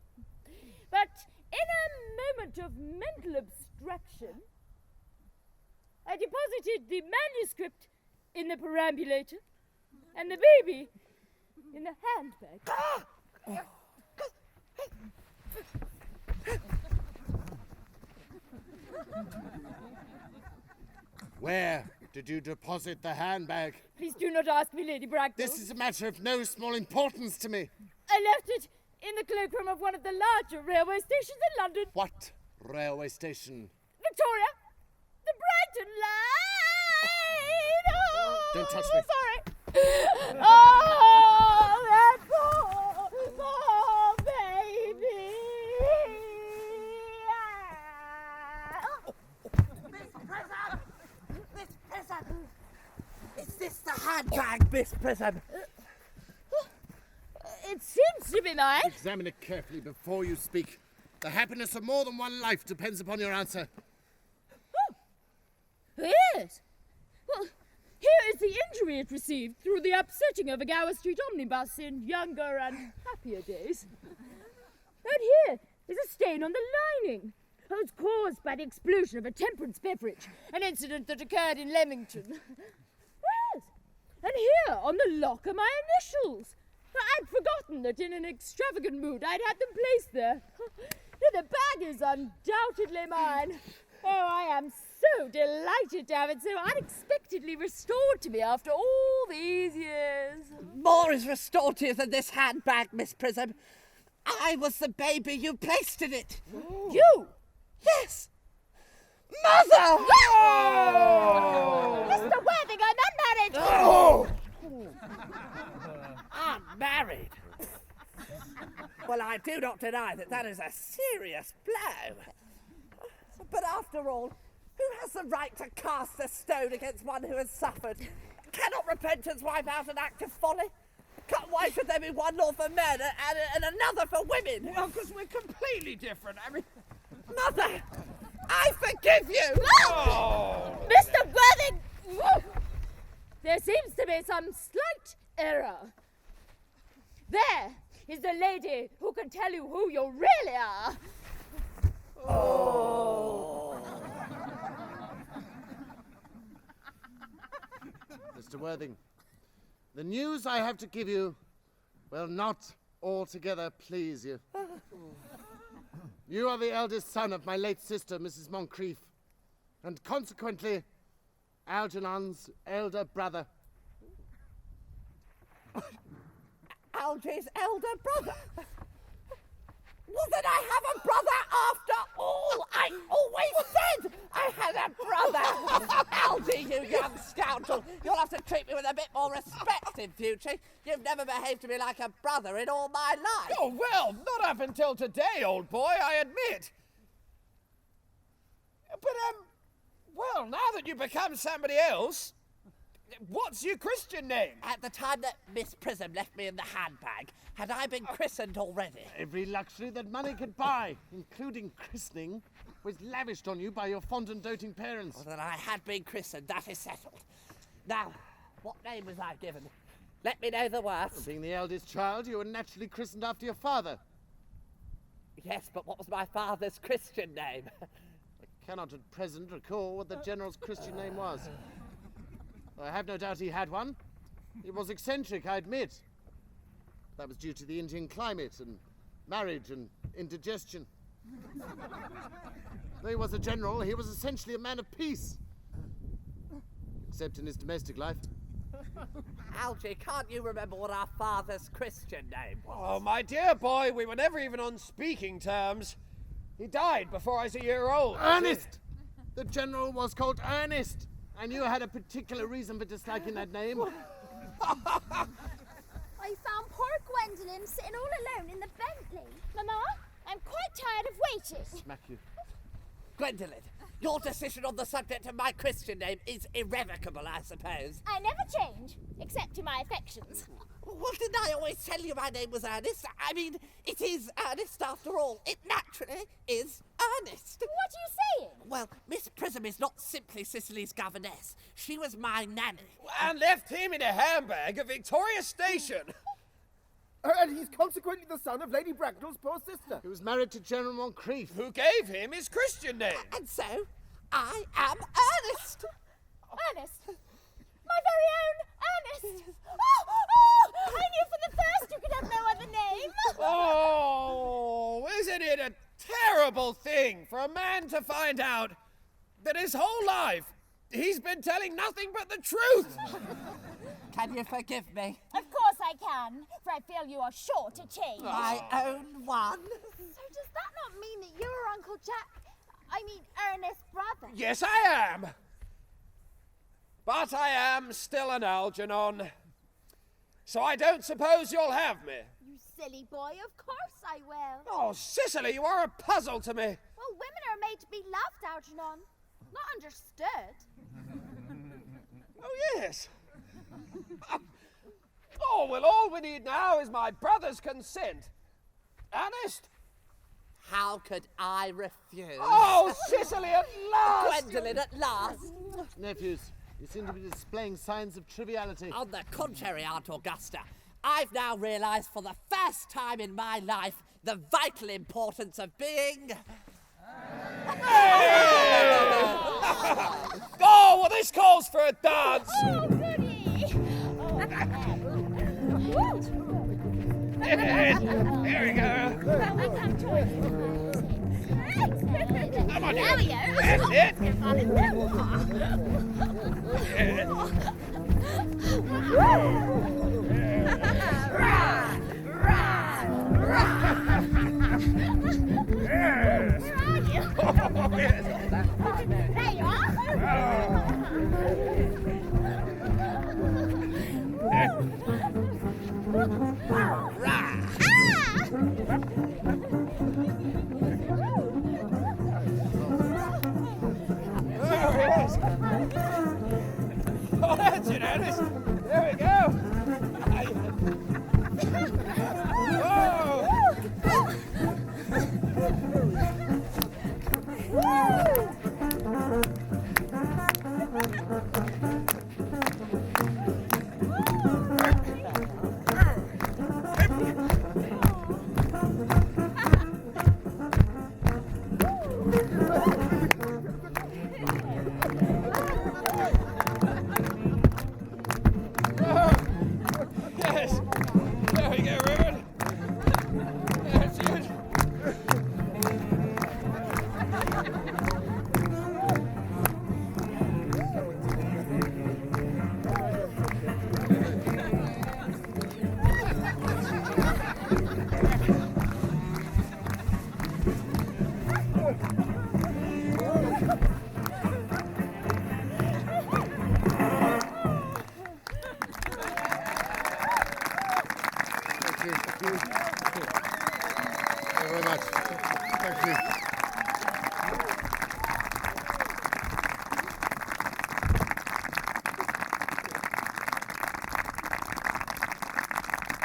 But in a moment of mental abstraction, I deposited the manuscript in the perambulator and the baby in the handbag. Where did you deposit the handbag? Please do not ask me, Lady Bracknell. This is a matter of no small importance to me. I left it in the cloakroom of one of the larger railway stations in London. What railway station? Victoria! The Brighton line! Oh, Don't touch me. Sorry. Oh, that poor baby. Miss Prism! Is this the handbag, Miss Prism? It seems to be mine. Examine it carefully before you speak. The happiness of more than one life depends upon your answer. Yes. Well, here is the injury it received through the upsetting of a Gower Street omnibus in younger and happier days. And here is a stain on the lining. It was caused by the explosion of a temperance beverage, an incident that occurred in Leamington. Yes. And here on the lock are my initials. I'd forgotten that in an extravagant mood I'd had them placed there. The bag is undoubtedly mine. Oh, I am so delighted to have it so unexpectedly restored to me after all these years. More is restored to you than this handbag, Miss Prism. I was the baby you placed in it. Ooh. You? Yes. Mother! Oh! Mr. Worthing, I'm unmarried! Oh! Unmarried? Well, I do not deny that is a serious blow. But after all, who has the right to cast a stone against one who has suffered? Cannot repentance wipe out an act of folly? Why should there be one law for men and another for women? Well, because we're completely different. I mean... Mother, I forgive you! Oh! Mr. Worthing! There seems to be some slight error. There is the lady who can tell you who you really are. Mr. Worthing, the news I have to give you will not altogether please you. You are the eldest son of my late sister, Mrs. Moncrief, and consequently, Algernon's elder brother. Algy's elder brother? Well, then I have a brother after all! I always said I had a brother! Algy, you young scoundrel! You'll have to treat me with a bit more respect in future. You've never behaved to me like a brother in all my life. Oh, well, not up until today, old boy, I admit. But, well, now that you've become somebody else, what's your Christian name? At the time that Miss Prism left me in the handbag, had I been christened already? Every luxury that money could buy, including christening, was lavished on you by your fond and doting parents. Well, then I had been christened, that is settled. Now, what name was I given? Let me know the worst. Being the eldest child, you were naturally christened after your father. Yes, but what was my father's Christian name? I cannot at present recall what the General's Christian name was. I have no doubt he had one. He was eccentric, I admit. That was due to the Indian climate and marriage and indigestion. Though he was a general, he was essentially a man of peace. Except in his domestic life. Algy, can't you remember what our father's Christian name was? Oh, my dear boy, we were never even on speaking terms. He died before I was a year old. Ernest! The general was called Ernest. I knew I had a particular reason for disliking that name. I found poor Gwendolen sitting all alone in the Bentley. Mama, I'm quite tired of waiting. Smack you. Gwendolen, your decision on the subject of my Christian name is irrevocable, I suppose. I never change, except in my affections. Well, didn't I always tell you my name was Ernest? I mean, it is Ernest after all. It naturally is Ernest. What are you saying? Well, Miss Prism is not simply Cecily's governess. She was my nanny. And left him in a handbag at Victoria Station. And he's consequently the son of Lady Bracknell's poor sister. He was married to General Moncrief. Who gave him his Christian name. And so, I am Ernest. Ernest. My very own Ernest. Oh, I knew from the first you could have no other name. Oh, isn't it a terrible thing for a man to find out that his whole life he's been telling nothing but the truth? Can you forgive me? Of course I can, for I feel you are sure to change. My own one. So does that not mean that you're Uncle Ernest's brother? Yes, I am. But I am still an Algernon. So I don't suppose you'll have me. You silly boy, of course I will. Oh, Cecily, you are a puzzle to me. Well, women are made to be loved, Algernon, not understood. Oh, yes. Oh, well, all we need now is my brother's consent. Ernest? How could I refuse? Oh, Cecily, at last! Gwendolen, at last. Nephews, you seem to be displaying signs of triviality. On the contrary, Aunt Augusta, I've now realised for the first time in my life the vital importance of being... Oh, well, this calls for a dance. Oh, goody. Here we go. Come on, There we go. That's it. There you are. There he is. Oh, that's it, Ernest.